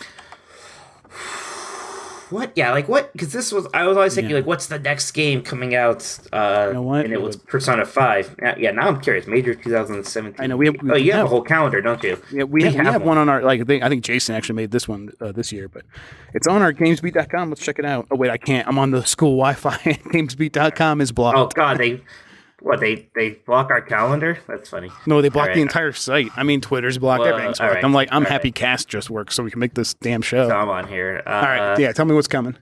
B: What? Yeah, what? Because I was always thinking, what's the next game coming out? And it was Persona 5. Yeah, now I'm curious. Major 2017.
A: I know. You
B: have a whole calendar, don't you?
A: Yeah, we have one on our, I think Jason actually made this one this year, but it's on our GamesBeat.com. Let's check it out. Oh, wait, I can't. I'm on the school Wi-Fi. GamesBeat.com is blocked.
B: Oh, God, they block our calendar? That's funny.
A: No, they block the entire site. I mean, Twitter's blocked, everything's blocked.
B: Right.
A: I'm happy Cast just works so we can make this damn show.
B: So I'm on here.
A: All right, tell me what's coming.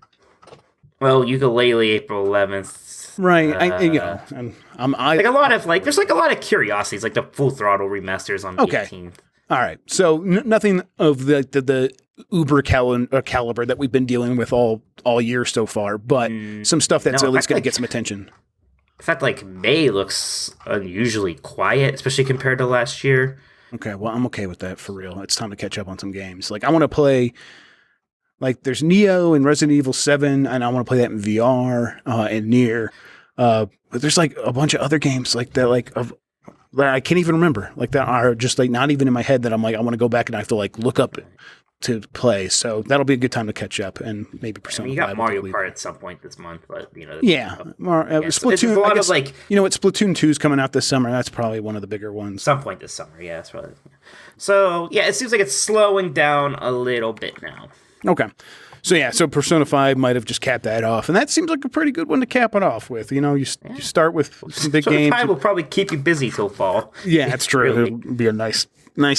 B: Well, Ukulele, April 11th.
A: Right,
B: a lot of there's a lot of curiosities, like the Full Throttle remasters on 18th.
A: All right, so nothing of the uber caliber that we've been dealing with all year so far, but some stuff that's at least going to get some attention.
B: In fact, May looks unusually quiet, especially compared to last year.
A: Okay, well, I'm okay with that for real. It's time to catch up on some games. I want to play, there's Neo and Resident Evil 7, and I want to play that in VR and Nier. But there's a bunch of other games that I can't even remember, that are just not even in my head that I'm I want to go back and I have to look up to play. So that'll be a good time to catch up and maybe Persona 5.
B: You got Mario Kart at some point this month, but
A: Splatoon.
B: It's a lot of
A: Splatoon 2 is coming out this summer. That's probably one of the bigger ones.
B: Some point this summer, yeah. It's probably. So it seems like it's slowing down a little bit now.
A: Okay. So Persona 5 might have just capped that off, and that seems like a pretty good one to cap it off with. You start with some big games.
B: 5 will probably keep you busy till fall.
A: Yeah, that's true. Really. It'll be a nice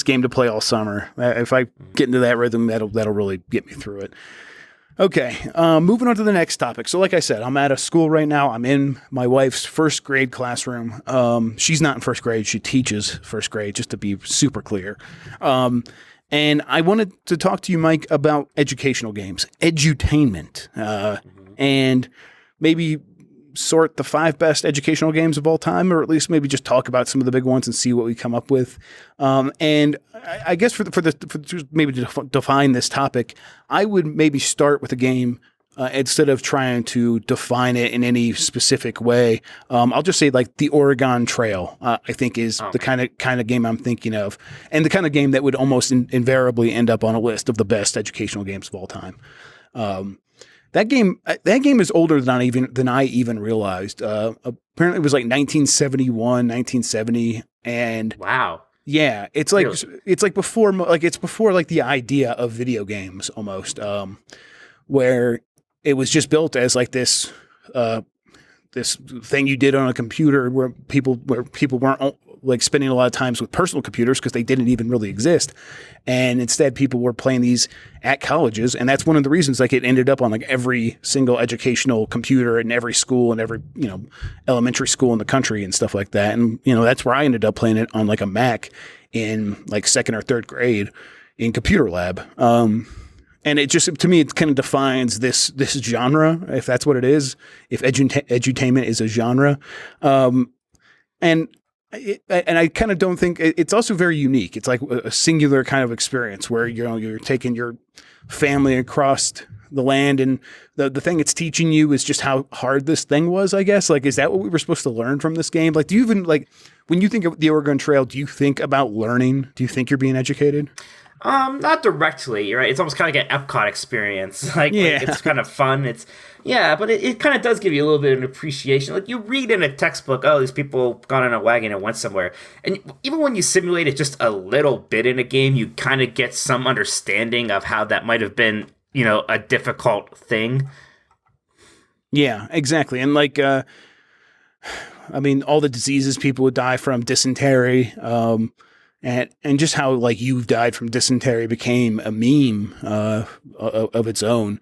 A: game to play all summer. If I get into that rhythm, that'll really get me through it. Okay, moving on to the next topic. So like I said, I'm at a school right now. I'm in my wife's first grade classroom. She's not in first grade. She teaches first grade, just to be super clear. And I wanted to talk to you, Mike, about educational games, edutainment, and maybe sort the 5 best educational games of all time, or at least maybe just talk about some of the big ones and see what we come up with. And I guess maybe to define this topic, I would maybe start with a game instead of trying to define it in any specific way. I'll just say like the Oregon Trail, I think is the kind of game I'm thinking of, and the kind of game that would almost invariably end up on a list of the best educational games of all time. That game is older than I even realized. Apparently, it was like 1971, 1970, and
B: wow,
A: yeah, it's like
B: really?
A: it's before like the idea of video games almost, where it was just built as like this thing you did on a computer where people weren't like spending a lot of times with personal computers because they didn't even really exist. And instead people were playing these at colleges. And that's one of the reasons like it ended up on like every single educational computer in every school and every, elementary school in the country and stuff like that. And, that's where I ended up playing it on like a Mac in like second or third grade in computer lab. And it just, to me, it kind of defines this genre, if that's what it is, if edutainment is a genre. And I kind of don't think it's also very unique. It's like a singular kind of experience where, you're taking your family across the land, and the thing it's teaching you is just how hard this thing was, I guess. Like, is that what we were supposed to learn from this game? Like, do you even, like, when you think of the Oregon Trail, do you think about learning? Do you think you're being educated?
B: Not directly, right? It's almost kind of like an Epcot experience. Like it's kind of fun. But it kind of does give you a little bit of an appreciation. Like you read in a textbook, oh, these people got on a wagon and went somewhere. And even when you simulate it just a little bit in a game, you kind of get some understanding of how that might have been, a difficult thing.
A: Yeah, exactly. And like, all the diseases people would die from, dysentery, and just how like you've died from dysentery became a meme of its own,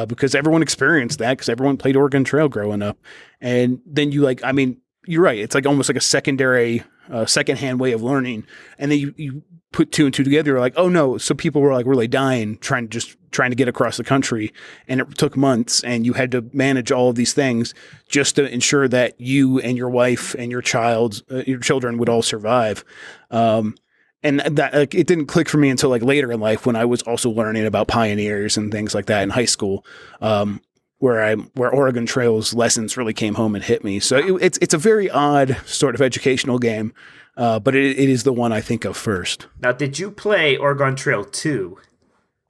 A: because everyone experienced that because everyone played Oregon Trail growing up. And then you're right. It's like almost like a secondary, secondhand way of learning. And then you put 2 and 2 together. You're like, oh no. So people were like really dying trying to get across the country. And it took months, and you had to manage all of these things just to ensure that you and your wife and your children would all survive. And that it didn't click for me until like later in life when I was also learning about pioneers and things like that in high school, where Oregon Trail's lessons really came home and hit me. So it's a very odd sort of educational game, but it is the one I think of first.
B: Now, did you play Oregon Trail 2?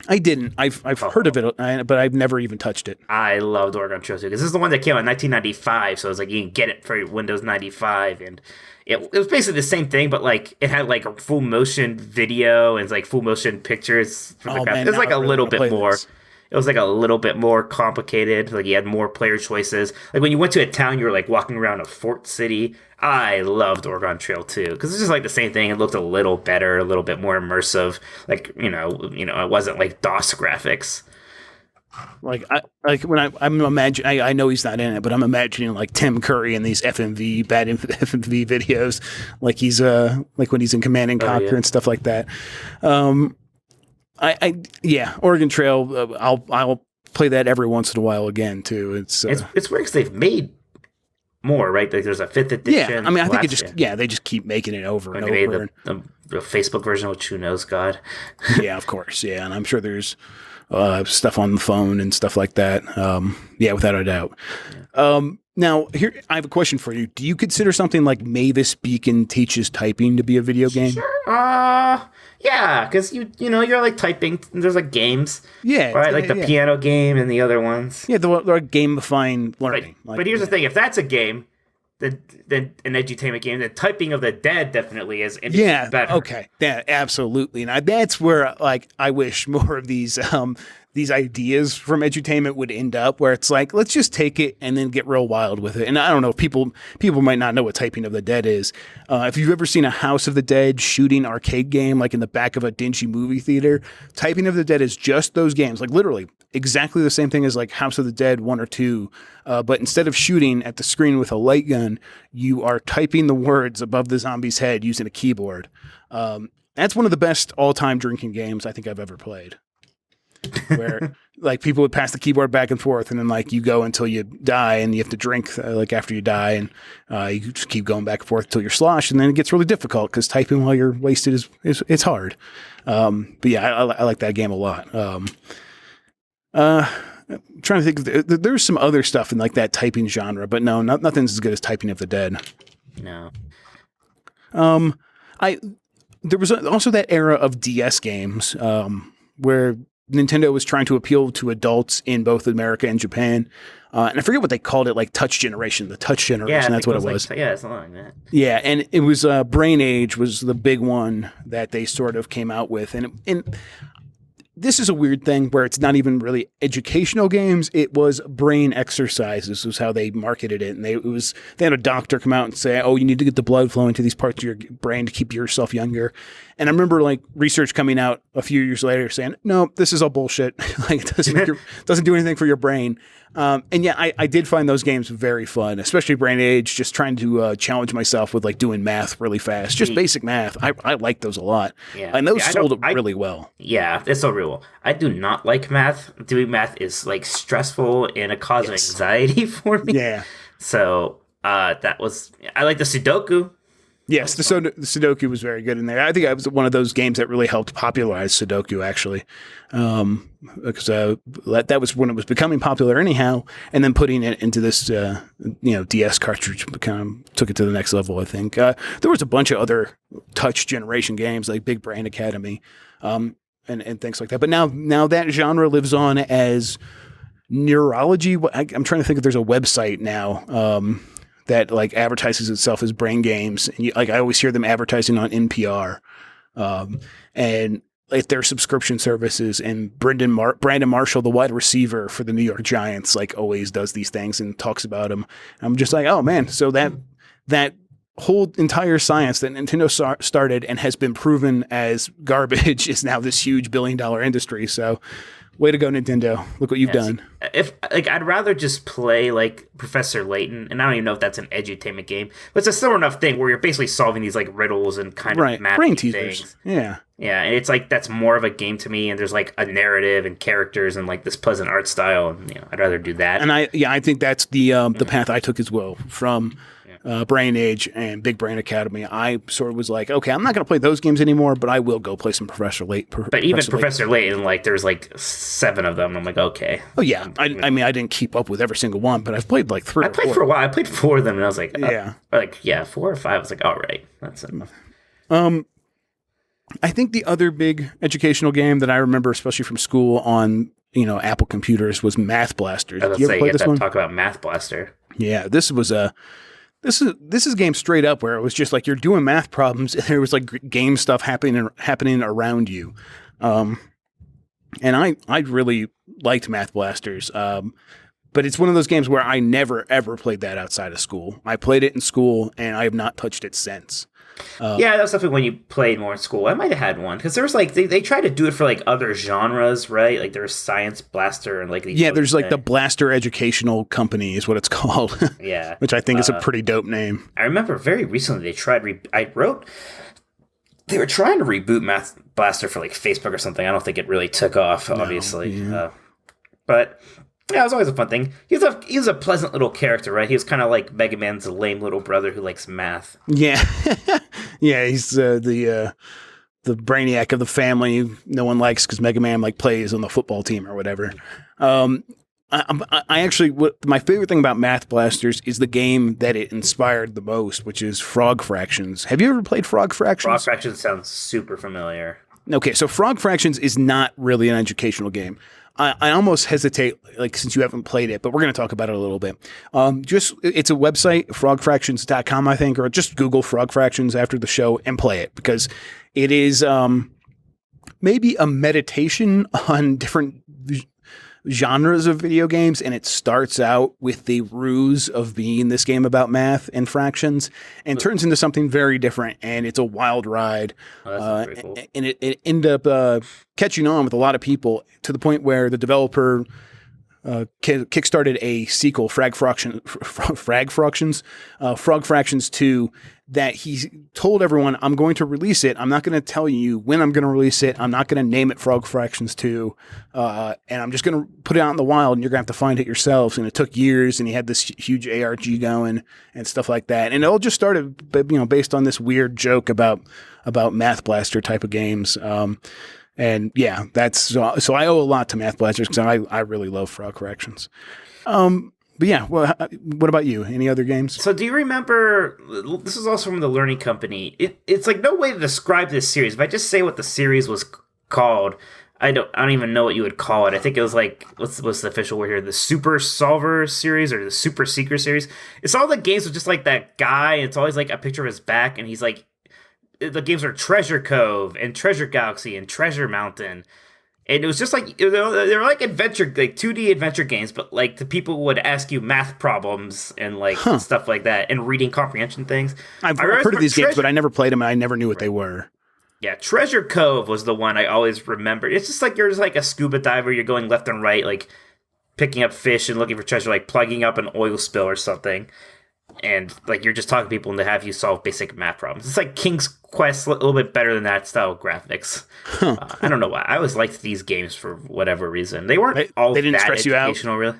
A: I didn't. I've heard of it, but I've never even touched it.
B: I loved Oregon Trail 2 because this is the one that came out in 1995, so it was like you can get it for Windows 95, and it was basically the same thing, but like it had like a full motion video and it's like full motion pictures. It was like a little bit more. It was like a little bit more complicated. Like you had more player choices. Like when you went to a town, you were like walking around a fort city. I loved Oregon Trail 2 because it's just like the same thing. It looked a little better, a little bit more immersive. Like it wasn't like DOS graphics.
A: Like I'm imagining, I know he's not in it, but I'm imagining like Tim Curry in these bad FMV videos, like he's like when he's in Command and Conquer and stuff like that. Oregon Trail. I'll play that every once in a while again too. It's weird
B: because they've made more, right? Like there's a 5th edition.
A: Yeah, I think they just keep making it over and over.
B: The Facebook version, which who knows, God.
A: Yeah, of course. Yeah, and I'm sure there's stuff on the phone and stuff like that. Without a doubt. Yeah. Now, here I have a question for you. Do you consider something like Mavis Beacon Teaches Typing to be a video game?
B: Sure. Yeah, because you're like typing. There's like games.
A: Yeah.
B: Right, like the piano game and the other ones.
A: Yeah, they're gamifying learning.
B: But here's the thing: if that's a game, then an edutainment game, the Typing of the Dead definitely is better.
A: Okay. Yeah, absolutely. And that's where like I wish more of these these ideas from edutainment would end up, where it's like, let's just take it and then get real wild with it. And I don't know, people might not know what Typing of the Dead is. If you've ever seen a House of the Dead shooting arcade game, like in the back of a dingy movie theater, Typing of the Dead is just those games, like literally exactly the same thing as like House of the Dead 1 or 2. But instead of shooting at the screen with a light gun, you are typing the words above the zombie's head using a keyboard. That's one of the best all-time drinking games I think I've ever played. Where like people would pass the keyboard back and forth, and then like you go until you die, and you have to drink like after you die, and you just keep going back and forth until you're sloshed, and then it gets really difficult because typing while you're wasted is it's hard. But yeah, I like that game a lot. I'm trying to think. There's some other stuff in like that typing genre, but no, nothing's as good as Typing of the Dead.
B: No.
A: There was also that era of DS games where Nintendo was trying to appeal to adults in both America and Japan. And I forget what they called it, like Touch Generation. The Touch Generation, that's what it was.
B: Yeah, it's something like that.
A: Yeah, and it was Brain Age was the big one that they sort of came out with. And this is a weird thing where it's not even really educational games. It was brain exercises was how they marketed it. And they had a doctor come out and say, oh, you need to get the blood flowing to these parts of your brain to keep yourself younger. And I remember like research coming out a few years later saying, no, this is all bullshit. Like it doesn't do anything for your brain. And yeah, I did find those games very fun, especially Brain Age, just trying to challenge myself with like doing math really fast, just basic math. I like those a lot. Yeah. And those sold really well.
B: Yeah, it's so real. I do not like math. Doing math is like stressful and it causes anxiety for me.
A: Yeah.
B: So I like the Sudoku.
A: Yes, the Sudoku was very good in there. I think it was one of those games that really helped popularize Sudoku, actually, because that was when it was becoming popular anyhow, and then putting it into this DS cartridge kind of took it to the next level, I think. There was a bunch of other Touch Generation games like Big Brain Academy and things like that. But now that genre lives on as neurology. I'm trying to think if there's a website now that like advertises itself as brain games. And I always hear them advertising on NPR, and like their subscription services. And Brandon Marshall, the wide receiver for the New York Giants, like always does these things and talks about them. I'm just like, oh man, so that whole entire science that Nintendo started and has been proven as garbage is now this huge billion-dollar industry. So. Way to go, Nintendo. Look what you've done.
B: If I'd rather just play like Professor Layton, and I don't even know if that's an edutainment game, but it's a similar enough thing where you're basically solving these like riddles and kind of mapping
A: brain teasers.
B: Things.
A: Yeah.
B: Yeah, and it's like that's more of a game to me, and there's like a narrative and characters and like this pleasant art style, and I'd rather do that.
A: And I think that's the path I took as well from Brain Age and Big Brain Academy. I sort of was like, okay, I'm not going to play those games anymore, but I will go play some Professor Layton.
B: But even Professor Layton, like there's like 7 of them. And I'm like, okay.
A: Oh yeah, I mean, I didn't keep up with every single one, but I've played like 3.
B: I played for a while. I played 4 of them, and I was like, 4 or 5. I was like, all right, that's enough.
A: I think the other big educational game that I remember, especially from school on Apple computers, was Math Blaster. Did you ever play this one?
B: Talk about Math Blaster.
A: Yeah, this is a game straight up where it was just like you're doing math problems and there was like game stuff happening around you. And I really liked Math Blasters. But it's one of those games where I never ever played that outside of school. I played it in school and I have not touched it since.
B: Yeah, that was something when you played more in school. I might have had one because there was like they tried to do it for like other genres, right? Like there's Science Blaster and like
A: there's like the Blaster Educational Company is what it's called.
B: Yeah,
A: which I think is a pretty dope name.
B: I remember very recently they tried. They were trying to reboot Math Blaster for like Facebook or something. I don't think it really took off, obviously. But yeah, it was always a fun thing. He was a pleasant little character, right? He was kind of like Mega Man's lame little brother who likes math.
A: Yeah, yeah. He's the brainiac of the family. No one likes because Mega Man like plays on the football team or whatever. I actually, my favorite thing about Math Blasters is the game that it inspired the most, which is Frog Fractions. Have you ever played Frog Fractions?
B: Frog Fractions sounds super familiar.
A: Okay, so Frog Fractions is not really an educational game. I almost hesitate, like, since you haven't played it, but we're going to talk about it a little bit. It's a website, frogfractions.com, I think, or just Google Frog Fractions after the show and play it because it is maybe a meditation on different genres of video games, and it starts out with the ruse of being this game about math and fractions and turns into something very different, and it's a wild ride.
B: That's cool.
A: And it ended up catching on with a lot of people to the point where the developer kickstarted a sequel, Frog Fractions 2, that he told everyone, I'm going to release it. I'm not going to tell you when I'm going to release it. I'm not going to name it Frog Fractions 2. And I'm just going to put it out in the wild, and you're going to have to find it yourselves. And it took years, and he had this huge ARG going and stuff like that. And it all just started, based on this weird joke about Math Blaster type of games. And yeah, that's so I owe a lot to Math Blasters because I really love Frog Corrections. But yeah, well, what about you? Any other games?
B: So do you remember, this is also from the Learning Company, it's like no way to describe this series. If I just say what the series was called, I don't even know what you would call it. I think it was like, what's the official word here? The Super Solver series or the Super Seeker series. It's all the games with just like that guy. It's always like a picture of his back, and he's like, the games are Treasure Cove and Treasure Galaxy and Treasure Mountain. And it was just like, they were like adventure, like 2D adventure games, but like the people would ask you math problems and like stuff like that and reading comprehension things.
A: I've heard of these games, but I never played them and I never knew what they were.
B: Yeah, Treasure Cove was the one I always remembered. It's just like you're just like a scuba diver, you're going left and right, like picking up fish and looking for treasure, like plugging up an oil spill or something. And like you're just talking to people and they have you solve basic math problems. It's like King's Quest, a little bit better than that style of graphics. I don't know why. I always liked these games for whatever reason. They weren't
A: they didn't
B: that
A: stress you out?
B: really.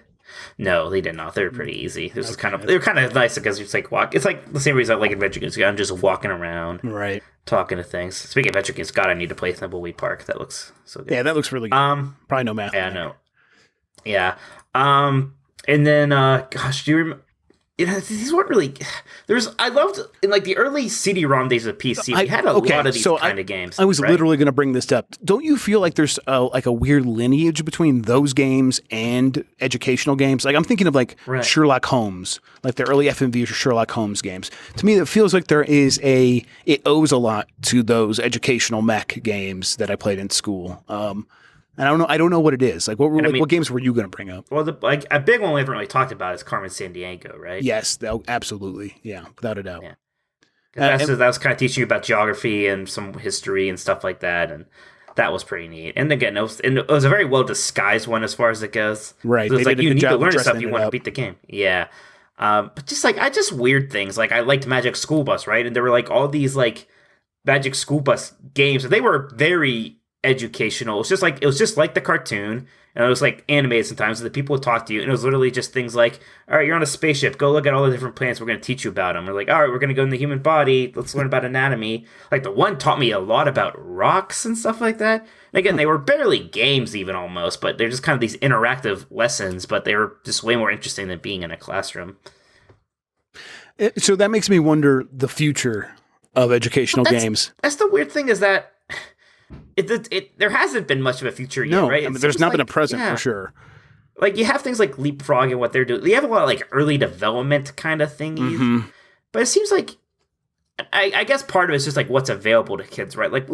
B: No, they did not. They were pretty easy. This is they were kind of nice because it's like walk. It's like the same reason I like adventure games. I'm just walking around,
A: right,
B: talking to things. Speaking of adventure games, God, I need to play Thimbleweed Park. That looks so good.
A: Yeah, that looks really good. Probably no math.
B: Yeah, no. Yeah. And then, gosh, do you remember? These weren't really. I loved in like the early CD-ROM days of PC. We had a lot of these kind of games.
A: I was literally going to bring this up. Don't you feel like there's like a weird lineage between those games and educational games? Like I'm thinking of like Sherlock Holmes, like the early FMV Sherlock Holmes games. To me, it feels like it owes a lot to those educational mech games that I played in school. And I don't know what it is. Like, what games were you going to bring up?
B: Well, a big one we haven't really talked about is Carmen Sandiego, right?
A: Yes, absolutely. Yeah, without a doubt.
B: Yeah. That was kind of teaching you about geography and some history and stuff like that, and that was pretty neat. And again, it was a very well disguised one as far as it goes.
A: Right.
B: It was like you need to learn this stuff. You want to beat the game. Yeah. But just weird things. Like I liked Magic School Bus, right? And there were like all these like Magic School Bus games, and they were very educational. It was just like the cartoon, and it was like animated sometimes, and the people would talk to you, and it was literally just things like, all right, you're on a spaceship, go look at all the different planets, we're going to teach you about them. We're like, all right, we're going to go in the human body, let's learn about anatomy. Like the one taught me a lot about rocks and stuff like that. And again, they were barely games even almost, but they're just kind of these interactive lessons, but they were just way more interesting than being in a classroom.
A: So that makes me wonder the future of educational games.
B: That's the weird thing, is that there hasn't been much of a future yet, right?
A: I mean, there's not been a present for sure.
B: Like you have things like Leapfrog and what they're doing. You have a lot of like early development kind of thingies, but it seems like I guess part of it's just like what's available to kids, right? Like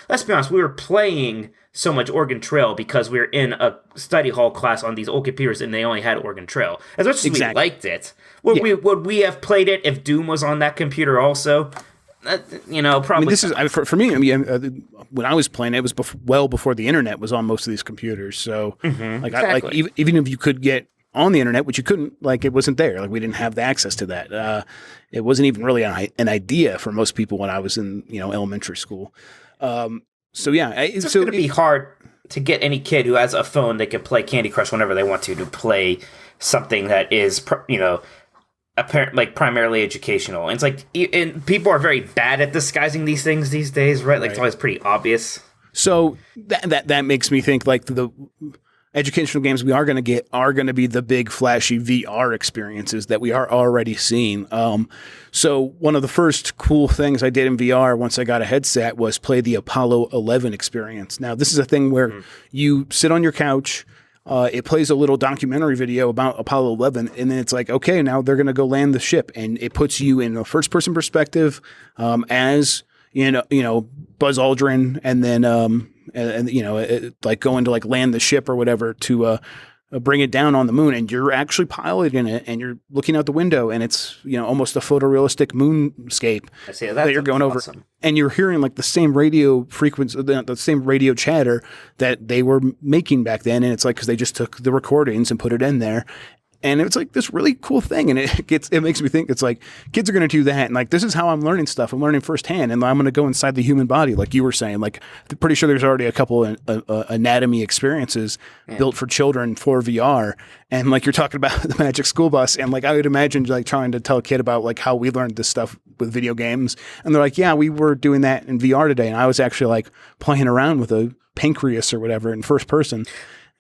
B: let's be honest, we were playing so much Oregon Trail because we were in a study hall class on these old computers and they only had Oregon Trail. As much as we liked it, would we have played it if Doom was on that computer also? Probably.
A: I mean, this is for me. I mean, when I was playing, it was well before the internet was on most of these computers. So, even if you could get on the internet, which you couldn't, like it wasn't there. Like we didn't have the access to that. It wasn't even really an idea for most people when I was in elementary school.
B: It's going to be hard to get any kid who has a phone that can play Candy Crush whenever they want to play something that is primarily educational. And it's like, and people are very bad at disguising these things these days, right? Like it's always pretty obvious.
A: So that makes me think like the educational games we are going to get are going to be the big flashy VR experiences that we are already seeing. So one of the first cool things I did in VR once I got a headset was play the Apollo 11 experience. Now this is a thing where you sit on your couch, it plays a little documentary video about Apollo 11, and then it's like, okay, now they're going to go land the ship, and it puts you in a first-person perspective as Buzz Aldrin, and then and like going to like land the ship or whatever to bring it down on the moon, and you're actually piloting it, and you're looking out the window, and it's almost a photorealistic moonscape that you're going over, and you're hearing like the same radio frequency, the same radio chatter that they were making back then, and it's like because they just took the recordings and put it in there. And it's like this really cool thing. And it makes me think it's like kids are going to do that. And like, this is how I'm learning stuff. I'm learning firsthand. And I'm going to go inside the human body. Like you were saying, like, I'm pretty sure there's already a couple anatomy experiences built for children for VR. And like, you're talking about the Magic School Bus. And like, I would imagine like trying to tell a kid about like how we learned this stuff with video games. And they're like, yeah, we were doing that in VR today. And I was actually like playing around with a pancreas or whatever in first person.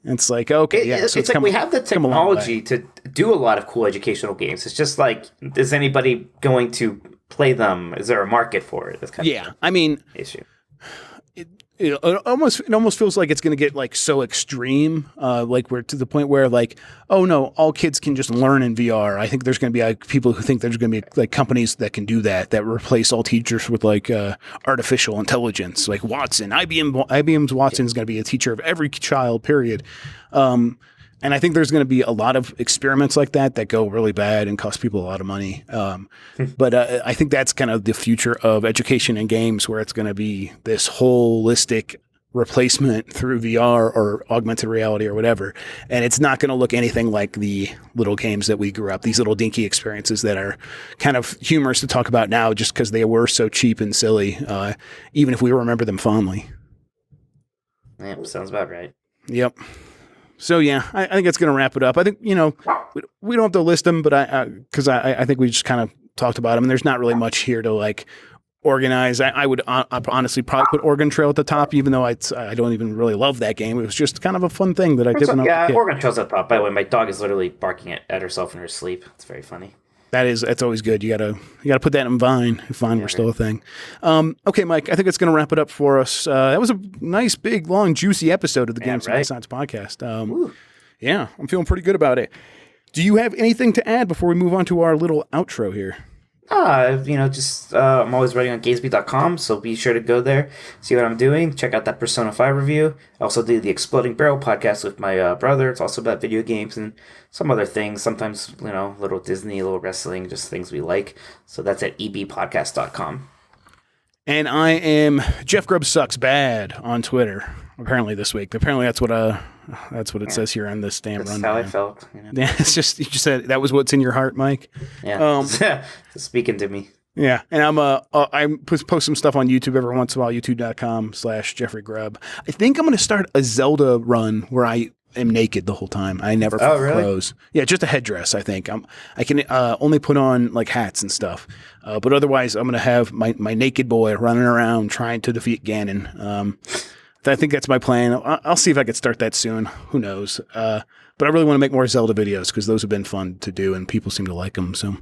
A: It's like, okay, yeah.
B: So it's like we have the technology to do a lot of cool educational games. It's just like, is anybody going to play them? Is there a market for it? That's kind of
A: I mean,
B: issue.
A: It almost feels like it's going to get like so extreme, like we're to the point where like, oh no, all kids can just learn in VR. I think there's going to be like people who think there's going to be like companies that can do that replace all teachers with like artificial intelligence, like Watson. IBM's Watson is going to be a teacher of every child, period. And I think there's going to be a lot of experiments like that go really bad and cost people a lot of money. But I think that's kind of the future of education and games, where it's going to be this holistic replacement through VR or augmented reality or whatever. And it's not going to look anything like the little games that we grew up, these little dinky experiences that are kind of humorous to talk about now just because they were so cheap and silly, even if we remember them fondly.
B: Yeah, sounds about right.
A: Yep. So yeah, I think it's going to wrap it up. I think we don't have to list them, but because I think we just kind of talked about them, and there's not really much here to like organize. I would honestly probably put Oregon Trail at the top, even though I don't even really love that game. It was just kind of a fun thing that I did.
B: Oregon Trail's at the top. By the way, my dog is literally barking at herself in her sleep. It's very funny. That's always good. You gotta put that in Vine if Vine were still a thing.
A: Okay, Mike, I think it's gonna wrap it up for us. That was a nice, big, long, juicy episode of the Games Science podcast. Yeah, I'm feeling pretty good about it. Do you have anything to add before we move on to our little outro here?
B: I'm always writing on GamesBeat.com, so be sure to go there, see what I'm doing, check out that Persona 5 review. I also do the Exploding Barrel podcast with my brother. It's also about video games and some other things. Sometimes, little Disney, little wrestling, just things we like. So that's at ebpodcast.com.
A: And I am Jeff Grubb Sucks Bad on Twitter. Apparently this week. Apparently that's what it says here on this damn run.
B: That's how I felt.
A: Yeah, it's just you just said that was what's in your heart, Mike.
B: Yeah, speaking to me.
A: Yeah, and I post some stuff on YouTube every once in a while. YouTube.com/Jeffrey Grubb. I think I'm going to start a Zelda run where I am naked the whole time. I never put clothes. Yeah, just a headdress. I think I can only put on like hats and stuff. But otherwise, I'm going to have my naked boy running around trying to defeat Ganon. I think that's my plan. I'll see if I could start that soon. Who knows? But I really want to make more Zelda videos because those have been fun to do and people seem to like them. So,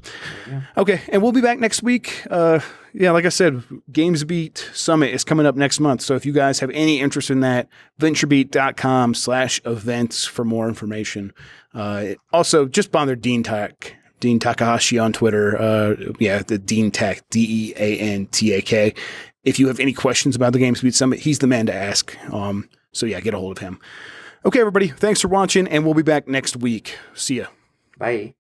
A: okay. And we'll be back next week. Like I said, GamesBeat Summit is coming up next month. So if you guys have any interest in that, VentureBeat.com/events for more information. Also, just bother Dean Takahashi on Twitter. The Dean Tech, DEANTAK. If you have any questions about the GamesBeat Summit, he's the man to ask. Get a hold of him. Okay, everybody. Thanks for watching, and we'll be back next week. See ya.
B: Bye.